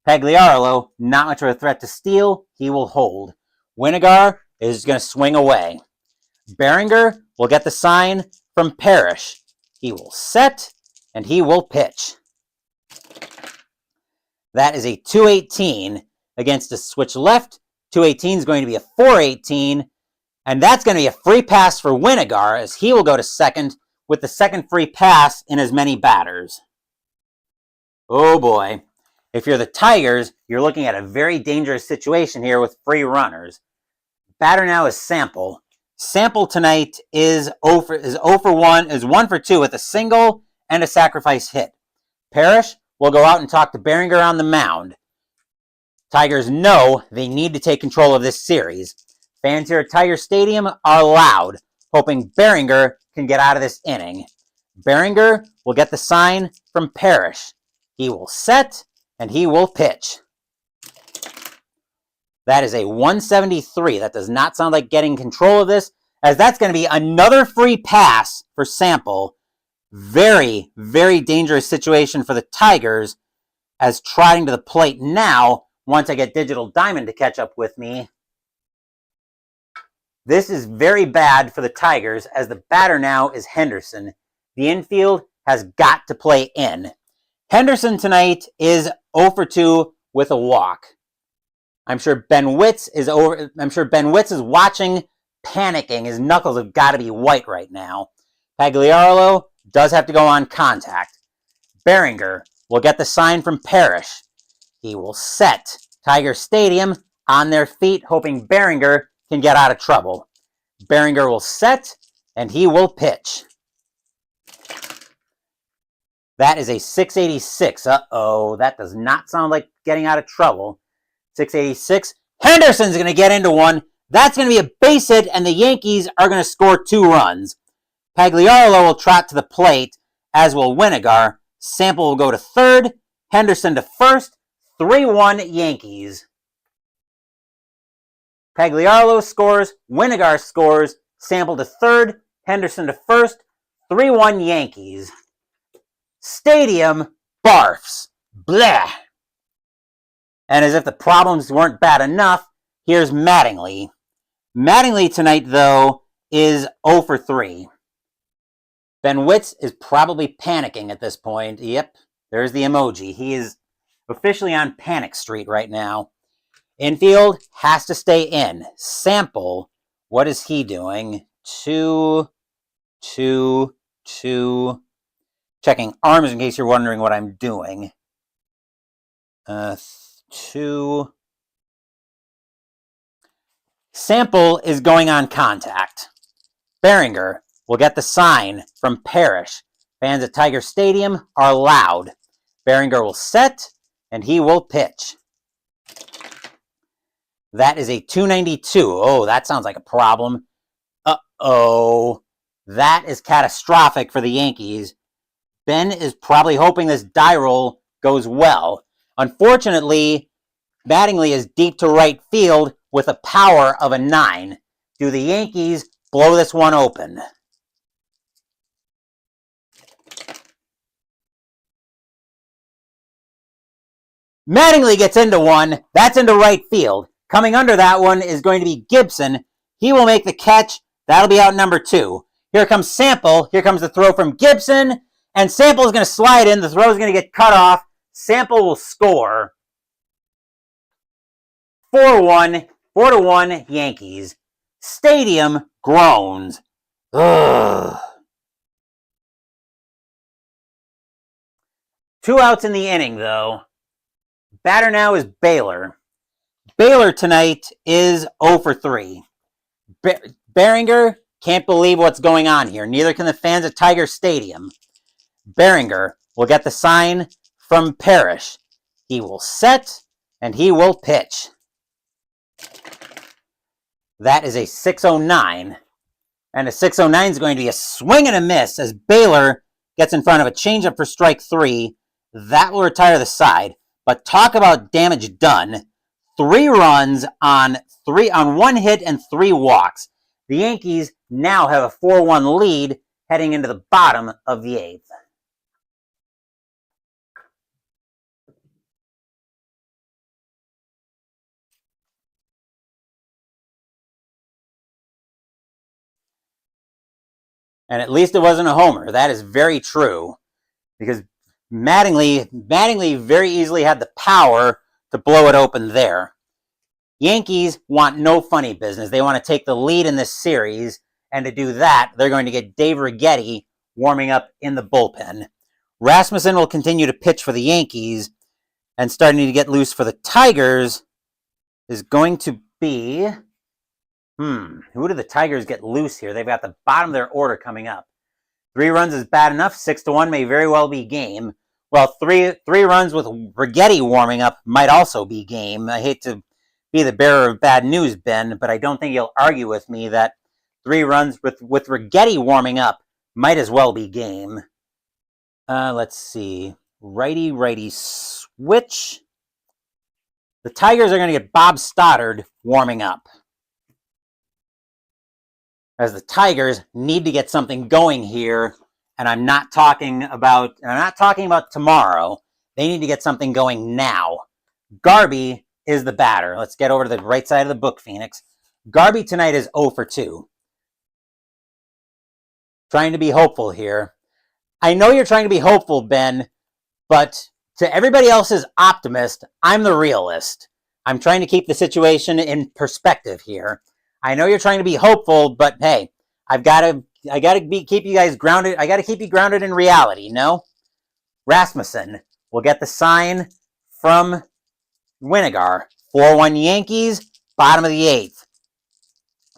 Pagliarolo, not much of a threat to steal. He will hold. Winigar is going to swing away. Behringer will get the sign from Parrish. He will set, and he will pitch. That is a 218 against a switch left. 218 is going to be a 418, and that's going to be a free pass for Winigar as he will go to second with the second free pass in as many batters. Oh boy. If you're the Tigers, you're looking at a very dangerous situation here with free runners. Batter now is Sample. Sample tonight is 1 for 2 with a single and a sacrifice hit. Parrish will go out and talk to Behringer on the mound. Tigers know they need to take control of this series. Fans here at Tiger Stadium are loud, hoping Behringer can get out of this inning. Behringer will get the sign from Parrish. He will set, and he will pitch. That is a 173. That does not sound like getting control of this, as that's going to be another free pass for Sample. Very, very dangerous situation for the Tigers, as trotting to the plate now, once I get Digital Diamond to catch up with me. This is very bad for the Tigers, as the batter now is Henderson. The infield has got to play in. Henderson tonight is 0 for 2 with a walk. I'm sure Ben Witz is watching, panicking. His knuckles have got to be white right now. Pagliarolo does have to go on contact. Behringer will get the sign from Parrish. He will set Tiger Stadium on their feet, hoping Behringer can get out of trouble. Behringer will set, and he will pitch. That is a 686. Uh-oh, that does not sound like getting out of trouble. 686. Henderson's going to get into one. That's going to be a base hit, and the Yankees are going to score 2 runs. Pagliarolo will trot to the plate, as will Winigar. Sample will go to third. Henderson to first. 3-1 Yankees. Pagliarolo scores. Winigar scores. Sample to third. Henderson to first. 3-1 Yankees. Stadium barfs. Blah. And as if the problems weren't bad enough, here's Mattingly. Mattingly tonight, though, is 0 for 3. Ben Witz is probably panicking at this point. Yep, there's the emoji. He is officially on Panic Street right now. Infield has to stay in. Sample, what is he doing? 2, 2, 2. Checking arms in case you're wondering what I'm doing. 2. Sample is going on contact. Behringer will get the sign from Parrish. Fans at Tiger Stadium are loud. Behringer will set, and he will pitch. That is a 292. Oh, that sounds like a problem. Uh-oh. That is catastrophic for the Yankees. Ben is probably hoping this die roll goes well. Unfortunately, Mattingly is deep to right field with a power of a 9. Do the Yankees blow this one open? Mattingly gets into one. That's into right field. Coming under that one is going to be Gibson. He will make the catch. That'll be out number 2. Here comes Sample. Here comes the throw from Gibson. And Sample is going to slide in. The throw is going to get cut off. Sample will score. 4-1. 4-1 Yankees. Stadium groans. Ugh. 2 outs in the inning, though. Batter now is Baylor. Baylor tonight is 0 for 3. Behringer can't believe what's going on here. Neither can the fans at Tiger Stadium. Behringer will get the sign from Parrish. He will set, and he will pitch. That is a 609. And a 609 is going to be a swing and a miss as Baylor gets in front of a changeup for strike 3. That will retire the side. But talk about damage done. 3 runs on 1 hit and 3 walks. The Yankees now have a 4-1 lead heading into the bottom of the 8th. And at least it wasn't a homer. That is very true. Because Mattingly very easily had the power to blow it open there. Yankees want no funny business. They want to take the lead in this series. And to do that, they're going to get Dave Righetti warming up in the bullpen. Rasmussen will continue to pitch for the Yankees. And starting to get loose for the Tigers is going to be... Who do the Tigers get loose here? They've got the bottom of their order coming up. 3 runs is bad enough. 6-1 may very well be game. Well, three runs with Righetti warming up might also be game. I hate to be the bearer of bad news, Ben, but I don't think you'll argue with me that 3 runs with Righetti warming up might as well be game. Let's see. Righty switch. The Tigers are going to get Bob Stoddard warming up, as the Tigers need to get something going here, and I'm not talking about tomorrow. They need to get something going now. Garby is the batter. Let's get over to the right side of the book, Phoenix. Garby tonight is 0 for 2. Trying to be hopeful here. I know you're trying to be hopeful, Ben, but to everybody else's optimist, I'm the realist. I'm trying to keep the situation in perspective here. I know you're trying to be hopeful, but hey, I've got to keep you guys grounded. I gotta keep you grounded in reality, no? Rasmussen will get the sign from Winigar. 4-1 Yankees, bottom of the 8th.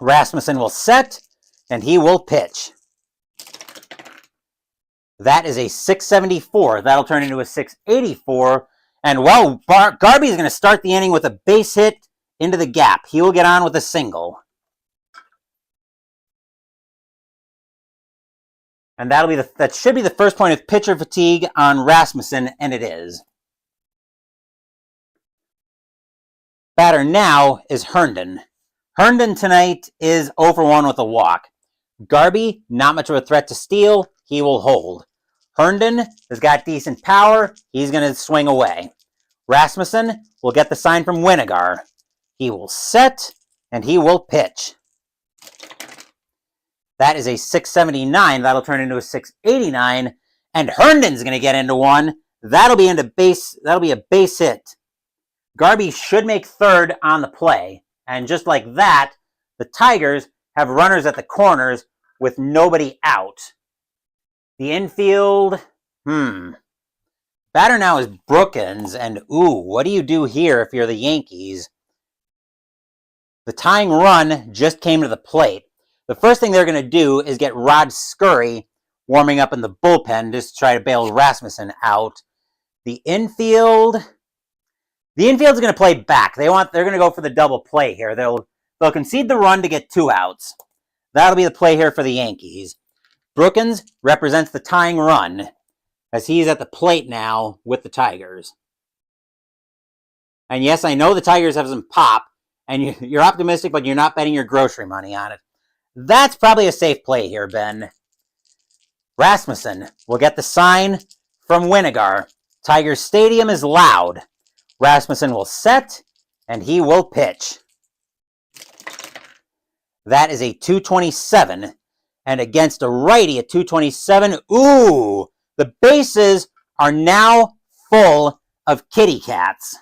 Rasmussen will set, and he will pitch. That is a 674. That'll turn into a 684. And, well, Garby is going to start the inning with a base hit into the gap. He will get on with a single. And that should be the first point of pitcher fatigue on Rasmussen, and it is. Batter now is Herndon. Herndon tonight is 0 for 1 with a walk. Garby, not much of a threat to steal. He will hold. Herndon has got decent power. He's going to swing away. Rasmussen will get the sign from Winigar. He will set, and he will pitch. That is a 679. That'll turn into a 689. And Herndon's going to get into one. That'll be a base hit. Garby should make third on the play. And just like that, the Tigers have runners at the corners with nobody out. The infield, batter now is Brookins, and what do you do here if you're the Yankees? The tying run just came to the plate. The first thing they're going to do is get Rod Scurry warming up in the bullpen just to try to bail Rasmussen out. The infield's going to play back. They're going to go for the double play here. They'll concede the run to get 2 outs. That'll be the play here for the Yankees. Brookins represents the tying run as he's at the plate now with the Tigers. And yes, I know the Tigers have some pop, and you're optimistic, but you're not betting your grocery money on it. That's probably a safe play here, Ben. Rasmussen will get the sign from Winigar. Tigers Stadium is loud. Rasmussen will set, and he will pitch. That is a 227. And against a righty at 227, the bases are now full of kitty cats.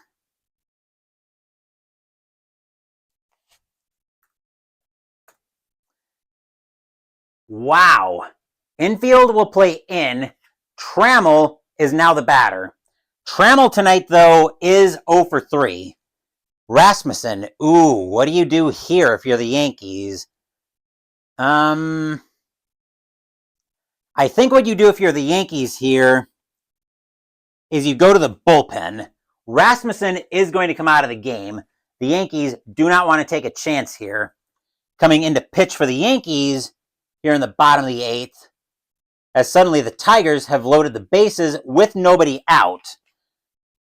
Wow. Infield will play in. Trammell is now the batter. Trammell tonight, though, is 0 for 3. Rasmussen, what do you do here if you're the Yankees? I think what you do if you're the Yankees here is you go to the bullpen. Rasmussen is going to come out of the game. The Yankees do not want to take a chance here. Coming in to pitch for the Yankees here in the bottom of the 8th, as suddenly the Tigers have loaded the bases with nobody out.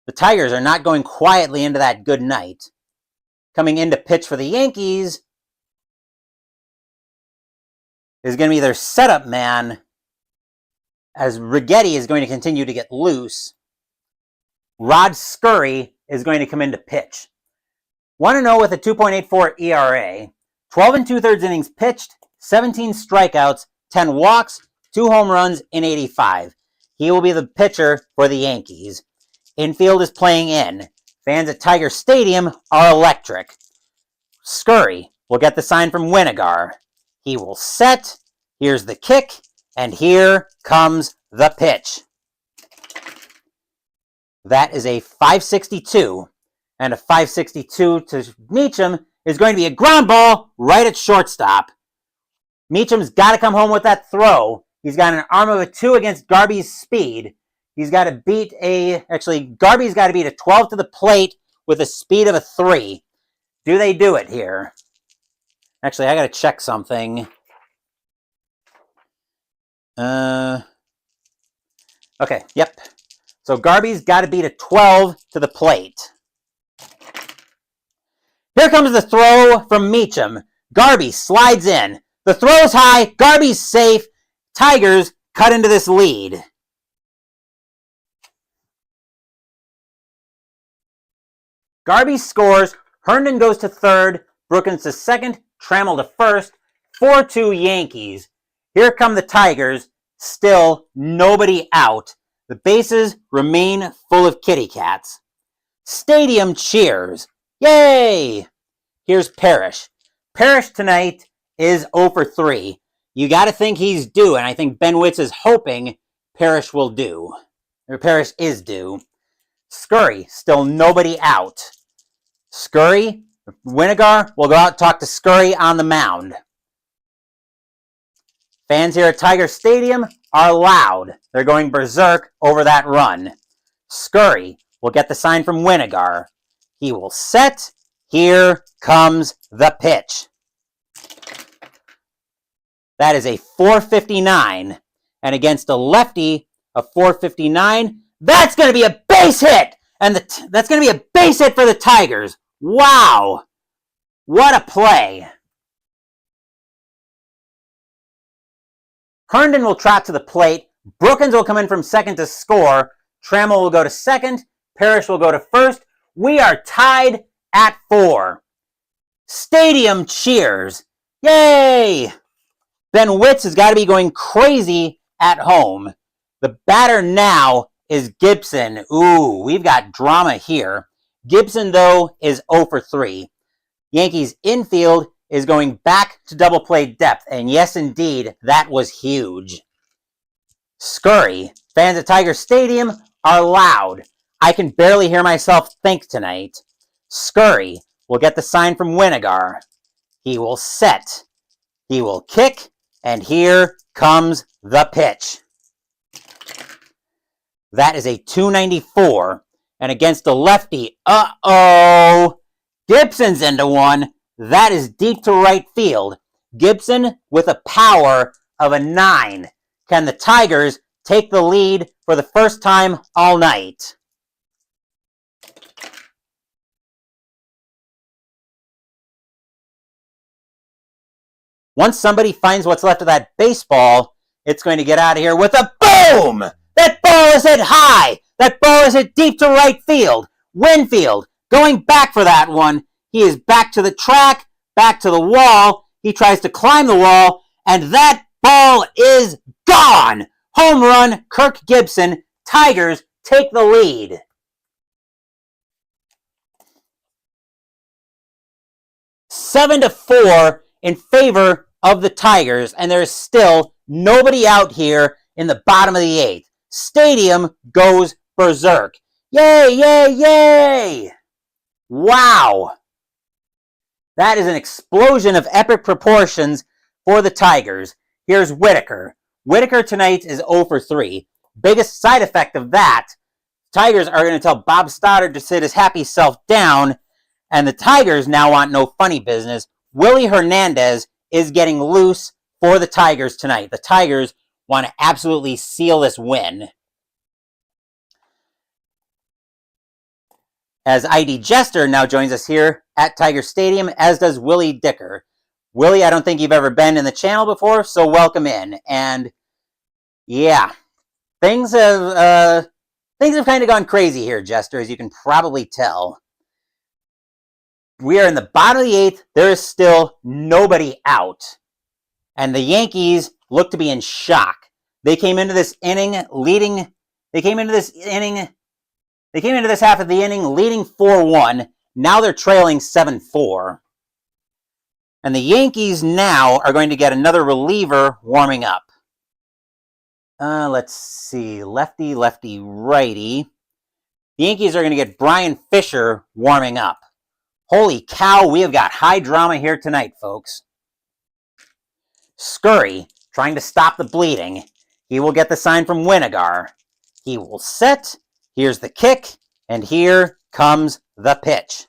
The Tigers are not going quietly into that good night. Coming in to pitch for the Yankees is going to be their setup man, as Righetti is going to continue to get loose. Rod Scurry is going to come in to pitch. 1-0 with a 2.84 ERA. 12 2/3 innings pitched, 17 strikeouts, 10 walks, 2 home runs in 85. He will be the pitcher for the Yankees. Infield is playing in. Fans at Tiger Stadium are electric. Scurry will get the sign from Winigar. He will set. Here's the kick. And here comes the pitch. That is a 562. And a 562 to Meacham is going to be a ground ball right at shortstop. Meacham's got to come home with that throw. He's got an arm of a 2 against Garby's speed. He's got to beat Garby's got to beat a 12 to the plate with a speed of a 3. Do they do it here? Actually, I got to check something. Okay, yep. So Garby's got to beat a 12 to the plate. Here comes the throw from Meacham. Garby slides in. The throw's high. Garby's safe. Tigers cut into this lead. Garby scores. Herndon goes to third. Brookins to second. Trammell to first. 4-2 Yankees. Here come the Tigers. Still nobody out. The bases remain full of kitty cats. Stadium cheers. Yay! Here's Parrish. Parrish tonight is 0 for 3. You got to think he's due, and I think Ben Witz is hoping Parrish will do. Or Parrish is due. Scurry, still nobody out. Scurry, Winigar will go out and talk to Scurry on the mound. Fans here at Tiger Stadium are loud. They're going berserk over that run. Scurry will get the sign from Winigar. He will set. Here comes the pitch. That is a 459. And against a lefty, a 459, that's going to be a base hit! And that's going to be a base hit for the Tigers. Wow! What a play. Herndon will trot to the plate. Brookins will come in from second to score. Trammell will go to second. Parrish will go to first. We are tied at 4. Stadium cheers. Yay! Ben Witz has got to be going crazy at home. The batter now is Gibson. Ooh, we've got drama here. Gibson, though, is 0 for 3. Yankees infield is going back to double play depth. And yes, indeed, that was huge. Scurry. Fans at Tiger Stadium are loud. I can barely hear myself think tonight. Scurry will get the sign from Winigar. He will set. He will kick. And here comes the pitch. That is a 294. And against a lefty, uh-oh! Gibson's into one. That is deep to right field. Gibson with a power of a 9. Can the Tigers take the lead for the first time all night? Once somebody finds what's left of that baseball, it's going to get out of here with a boom! That ball is hit high! That ball is hit deep to right field. Winfield going back for that one. He is back to the track, back to the wall. He tries to climb the wall, and that ball is gone! Home run, Kirk Gibson. Tigers take the lead. Seven to 4 in favor of the Tigers, and there is still nobody out here in the bottom of the 8th. Stadium goes berserk. Yay, yay, yay! Wow! That is an explosion of epic proportions for the Tigers. Here's Whitaker. Whitaker tonight is 0 for 3. Biggest side effect of that, Tigers are going to tell Bob Stoddard to sit his happy self down, and the Tigers now want no funny business. Willie Hernandez is getting loose for the Tigers tonight. The Tigers want to absolutely seal this win. As ID Jester now joins us here at Tiger Stadium, as does Willie Dicker. Willie, I don't think you've ever been in the channel before, so welcome in. And yeah, things have kind of gone crazy here, Jester, as you can probably tell. We are in the bottom of the 8th. There is still nobody out. And the Yankees look to be in shock. They came into this half of the inning leading 4-1. Now they're trailing 7-4. And the Yankees now are going to get another reliever warming up. Let's see. Lefty, lefty, righty. The Yankees are going to get Brian Fisher warming up. Holy cow, we have got high drama here tonight, folks. Scurry, trying to stop the bleeding. He will get the sign from Winigar. He will set. Here's the kick. And here comes the pitch.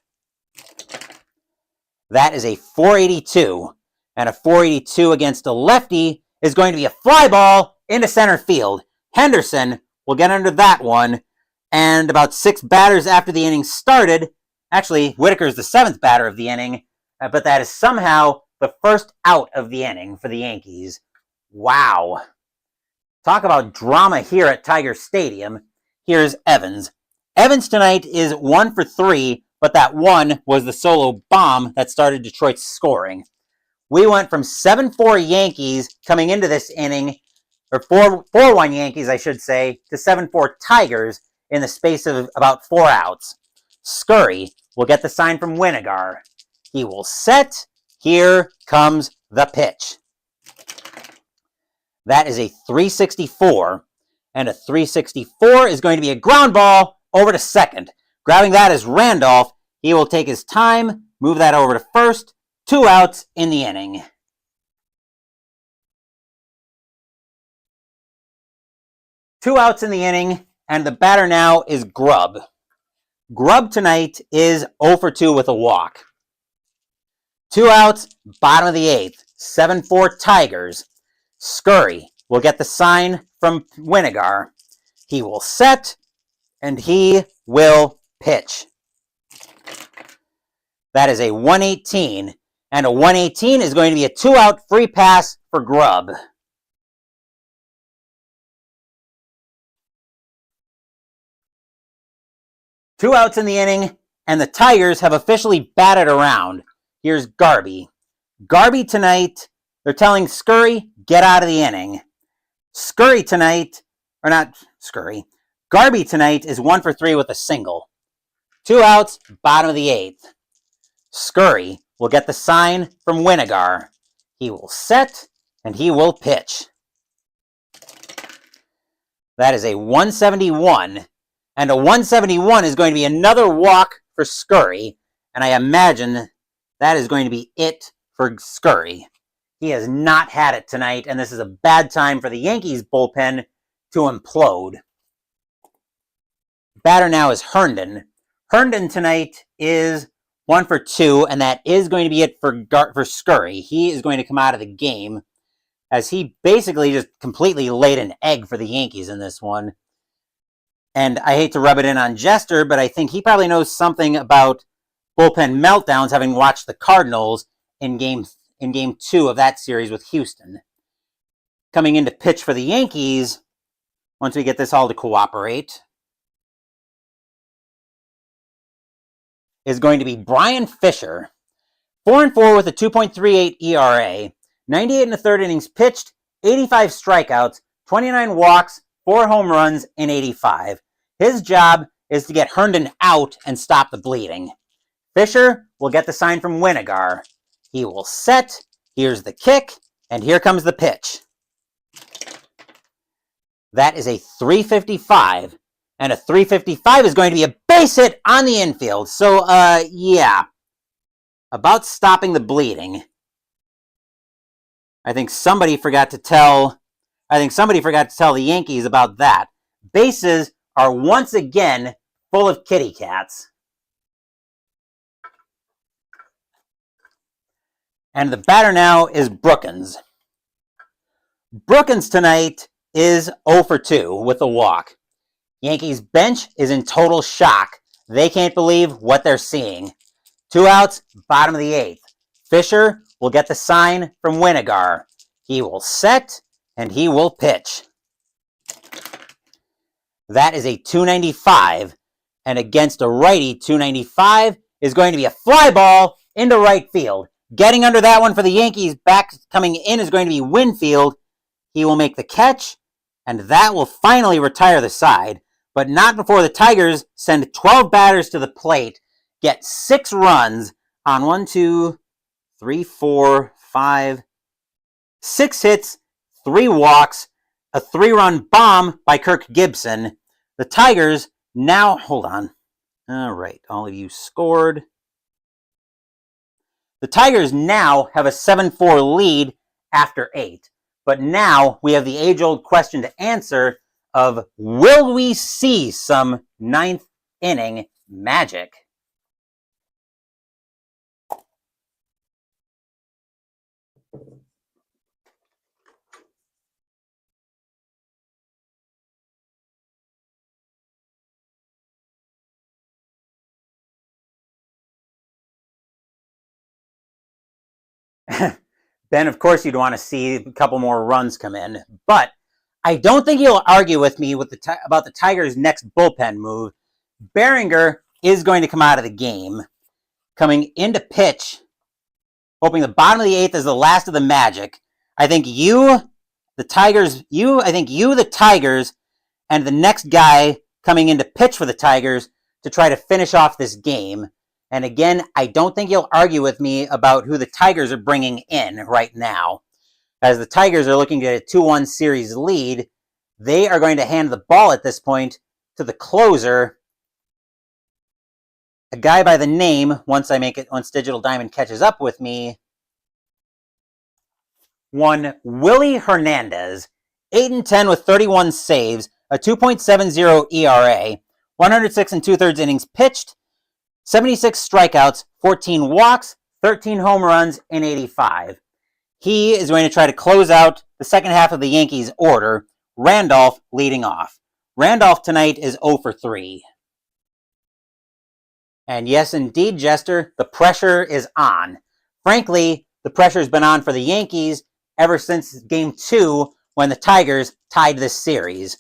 That is a 482. And a 482 against a lefty is going to be a fly ball into center field. Henderson will get under that one. And about 6 batters after the inning started, actually, Whitaker is the 7th batter of the inning, but that is somehow the first out of the inning for the Yankees. Wow. Talk about drama here at Tiger Stadium. Here's Evans. Evans tonight is 1 for 3, but that one was the solo bomb that started Detroit's scoring. We went from 7-4 Yankees coming into this inning, or 4-1 Yankees, I should say, to 7-4 Tigers in the space of about 4 outs. Scurry will get the sign from Winigar. He will set. Here comes the pitch. That is a 364. And a 364 is going to be a ground ball over to second. Grabbing that is Randolph. He will take his time, move that over to first. 2 outs in the inning. 2 outs in the inning, and the batter now is Grubb. Grubb tonight is 0 for 2 with a walk. 2 outs, bottom of the 8th. 7-4 Tigers. Scurry will get the sign from Winigar. He will set, and he will pitch. That is a 118, and a 118 is going to be a 2-out free pass for Grubb. Two outs in the inning, and the Tigers have officially batted around. Here's Garby. Garby tonight, they're telling Scurry, get out of the inning. Scurry tonight, or not Scurry, Garby tonight is 1 for 3 with a single. 2 outs, bottom of the 8th. Scurry will get the sign from Winigar. He will set, and he will pitch. That is a 171. And a 171 is going to be another walk for Scurry. And I imagine that is going to be it for Scurry. He has not had it tonight, and this is a bad time for the Yankees bullpen to implode. Batter now is Herndon. Herndon tonight is 1 for 2, and that is going to be it for Scurry. He is going to come out of the game, as he basically just completely laid an egg for the Yankees in this one. And I hate to rub it in on Jester, but I think he probably knows something about bullpen meltdowns, having watched the Cardinals in game 2 of that series with Houston. Coming in to pitch for the Yankees, once we get this all to cooperate, is going to be Brian Fisher. 4-4 with a 2.38 ERA, 98 1/3 innings pitched, 85 strikeouts, 29 walks, 4 home runs in 85. His job is to get Herndon out and stop the bleeding. Fisher will get the sign from Winigar. He will set, here's the kick, and here comes the pitch. That is a 355, and a 355 is going to be a base hit on the infield. So, yeah, about stopping the bleeding. I think somebody forgot to tell the Yankees about that. Bases are once again full of kitty cats. And the batter now is Brookins. Brookins tonight is 0 for 2 with a walk. Yankees bench is in total shock. They can't believe what they're seeing. 2 outs, bottom of the 8th. Fisher will get the sign from Winigar. He will set, and he will pitch. That is a 295, and against a righty, 295 is going to be a fly ball into right field. Getting under that one for the Yankees, back coming in is going to be Winfield. He will make the catch, and that will finally retire the side, but not before the Tigers send 12 batters to the plate, get 6 runs on 6 hits, 3 walks, a 3-run bomb by Kirk Gibson. The Tigers now, hold on. All right, all of you scored. The Tigers now have a 7-4 lead after 8. But now we have the age-old question to answer of, will we see some 9th inning magic? Ben, of course you'd want to see a couple more runs come in, but I don't think you'll argue with me about the Tigers' next bullpen move. Behringer is going to come out of the game, coming into pitch, hoping the bottom of the 8th is the last of the magic. I think the Tigers, and the next guy coming into pitch for the Tigers to try to finish off this game. And again, I don't think you'll argue with me about who the Tigers are bringing in right now. As the Tigers are looking at a 2-1 series lead, they are going to hand the ball at this point to the closer, a guy by the name, once Digital Diamond catches up with me, one Willie Hernandez, 8-10 with 31 saves, a 2.70 ERA, 106 2/3 innings pitched, 76 strikeouts, 14 walks, 13 home runs, and 85. He is going to try to close out the second half of the Yankees' order. Randolph leading off. Randolph tonight is 0 for 3. And yes, indeed, Jester, the pressure is on. Frankly, the pressure's been on for the Yankees ever since Game 2 when the Tigers tied this series.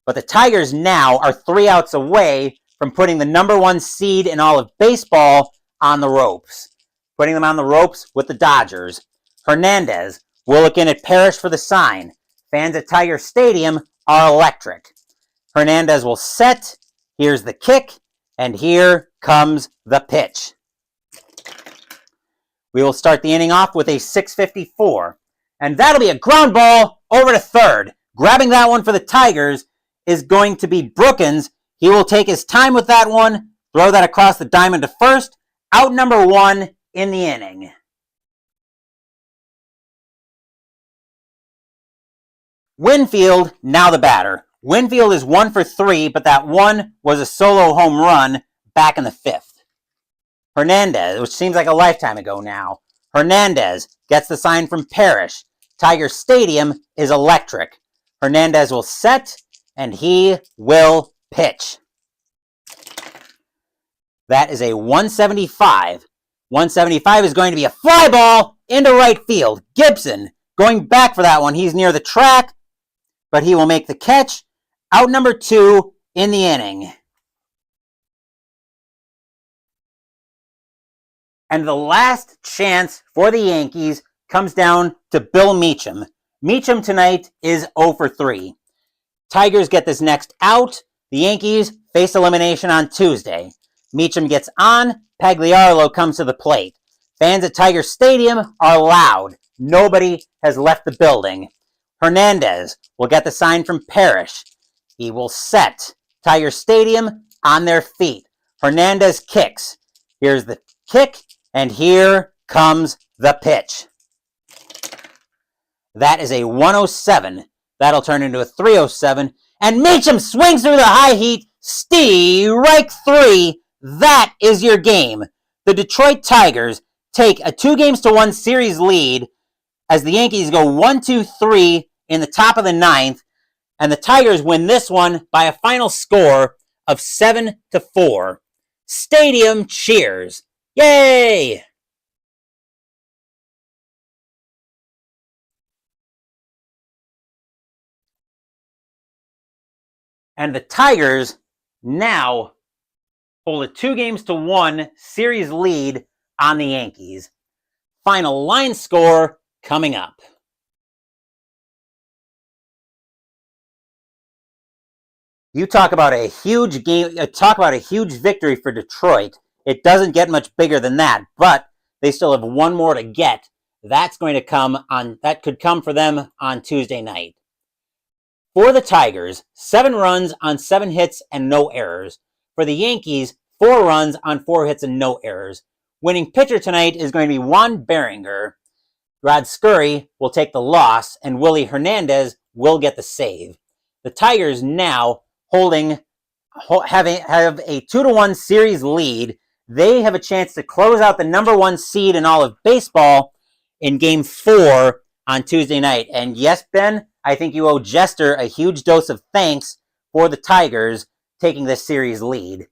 But the Tigers now are 3 outs away from putting the number 1 seed in all of baseball on the ropes. Putting them on the ropes with the Dodgers. Hernandez will look in at Parrish for the sign. Fans at Tiger Stadium are electric. Hernandez will set. Here's the kick. And here comes the pitch. We will start the inning off with a 6:54. And that'll be a ground ball over to third. Grabbing that one for the Tigers is going to be Brookins. He will take his time with that one, throw that across the diamond to first. Out number 1 in the inning. Winfield, now the batter. Winfield is 1 for 3, but that one was a solo home run back in the 5th. Hernandez, which seems like a lifetime ago now. Hernandez gets the sign from Parrish. Tiger Stadium is electric. Hernandez will set, and he will pitch. That is a 175. 175 is going to be a fly ball into right field. Gibson going back for that one. He's near the track, but he will make the catch. Out number 2 in the inning. And the last chance for the Yankees comes down to Bill Meacham. Meacham tonight is 0 for 3. Tigers get this next out. The Yankees face elimination on Tuesday. Meacham gets on. Pagliaro comes to the plate. Fans at Tiger Stadium are loud. Nobody has left the building. Hernandez will get the sign from Parrish. He will set. Tiger Stadium on their feet. Hernandez kicks. Here's the kick, and here comes the pitch. That is a 107. That'll turn into a 307. And Meacham swings through the high heat. Strike 3. That is your game. The Detroit Tigers take a 2-1 series lead as the Yankees go 1-2-3 in the top of the 9th. And the Tigers win this one by a final score of 7-4. Stadium cheers. Yay! And the Tigers now hold a 2-1 series lead on the Yankees. Final line score coming up. You talk about a huge game, talk about a huge victory for Detroit. It doesn't get much bigger than that, but they still have one more to get. That could come for them on Tuesday night. For the Tigers, 7 runs on 7 hits and no errors. For the Yankees, 4 runs on 4 hits and no errors. Winning pitcher tonight is going to be Juan Berenger. Rod Scurry will take the loss, and Willie Hernandez will get the save. The Tigers now have a 2-1 series lead. They have a chance to close out the number 1 seed in all of baseball in Game 4 on Tuesday night. And yes, Ben, I think you owe Jester a huge dose of thanks for the Tigers taking this series lead.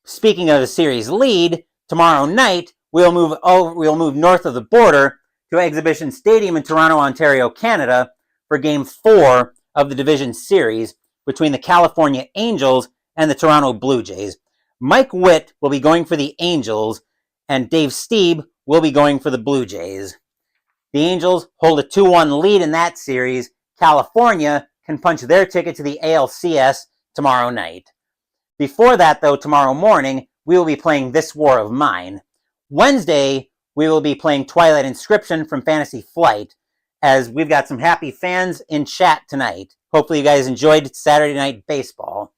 Speaking of the series lead, tomorrow night we'll move north of the border to Exhibition Stadium in Toronto, Ontario, Canada for Game 4 of the Division Series between the California Angels and the Toronto Blue Jays. Mike Witt will be going for the Angels, and Dave Stieb will be going for the Blue Jays. The Angels hold a 2-1 lead in that series. California can punch their ticket to the ALCS tomorrow night. Before that, though, tomorrow morning, we will be playing This War of Mine. Wednesday, we will be playing Twilight Inscription from Fantasy Flight. as we've got some happy fans in chat tonight. Hopefully you guys enjoyed Saturday Night Baseball.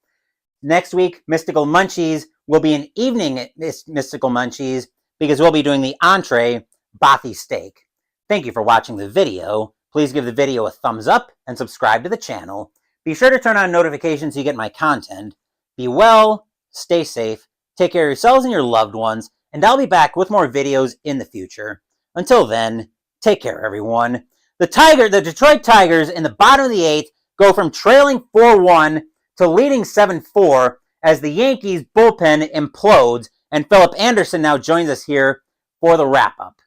Next week, Mystical Munchies will be an evening at Mystical Munchies because we'll be doing the entree Bothy steak. Thank you for watching the video. Please give the video a thumbs up and subscribe to the channel. Be sure to turn on notifications so you get my content. Be well, stay safe, take care of yourselves and your loved ones, and I'll be back with more videos in the future. Until then, take care, everyone. The Detroit Tigers in the bottom of the 8th go from trailing 4-1 to leading 7-4 as the Yankees bullpen implodes, and Philip Anderson now joins us here for the wrap-up.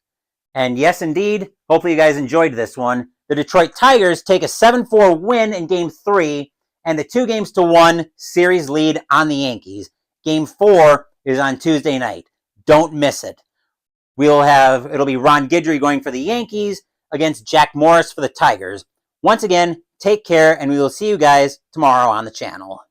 And yes, indeed, hopefully you guys enjoyed this one. The Detroit Tigers take a 7-4 win in Game 3 and the 2-1 series lead on the Yankees. Game 4 is on Tuesday night. Don't miss it. It'll be Ron Guidry going for the Yankees against Jack Morris for the Tigers. Once again, take care, and we will see you guys tomorrow on the channel.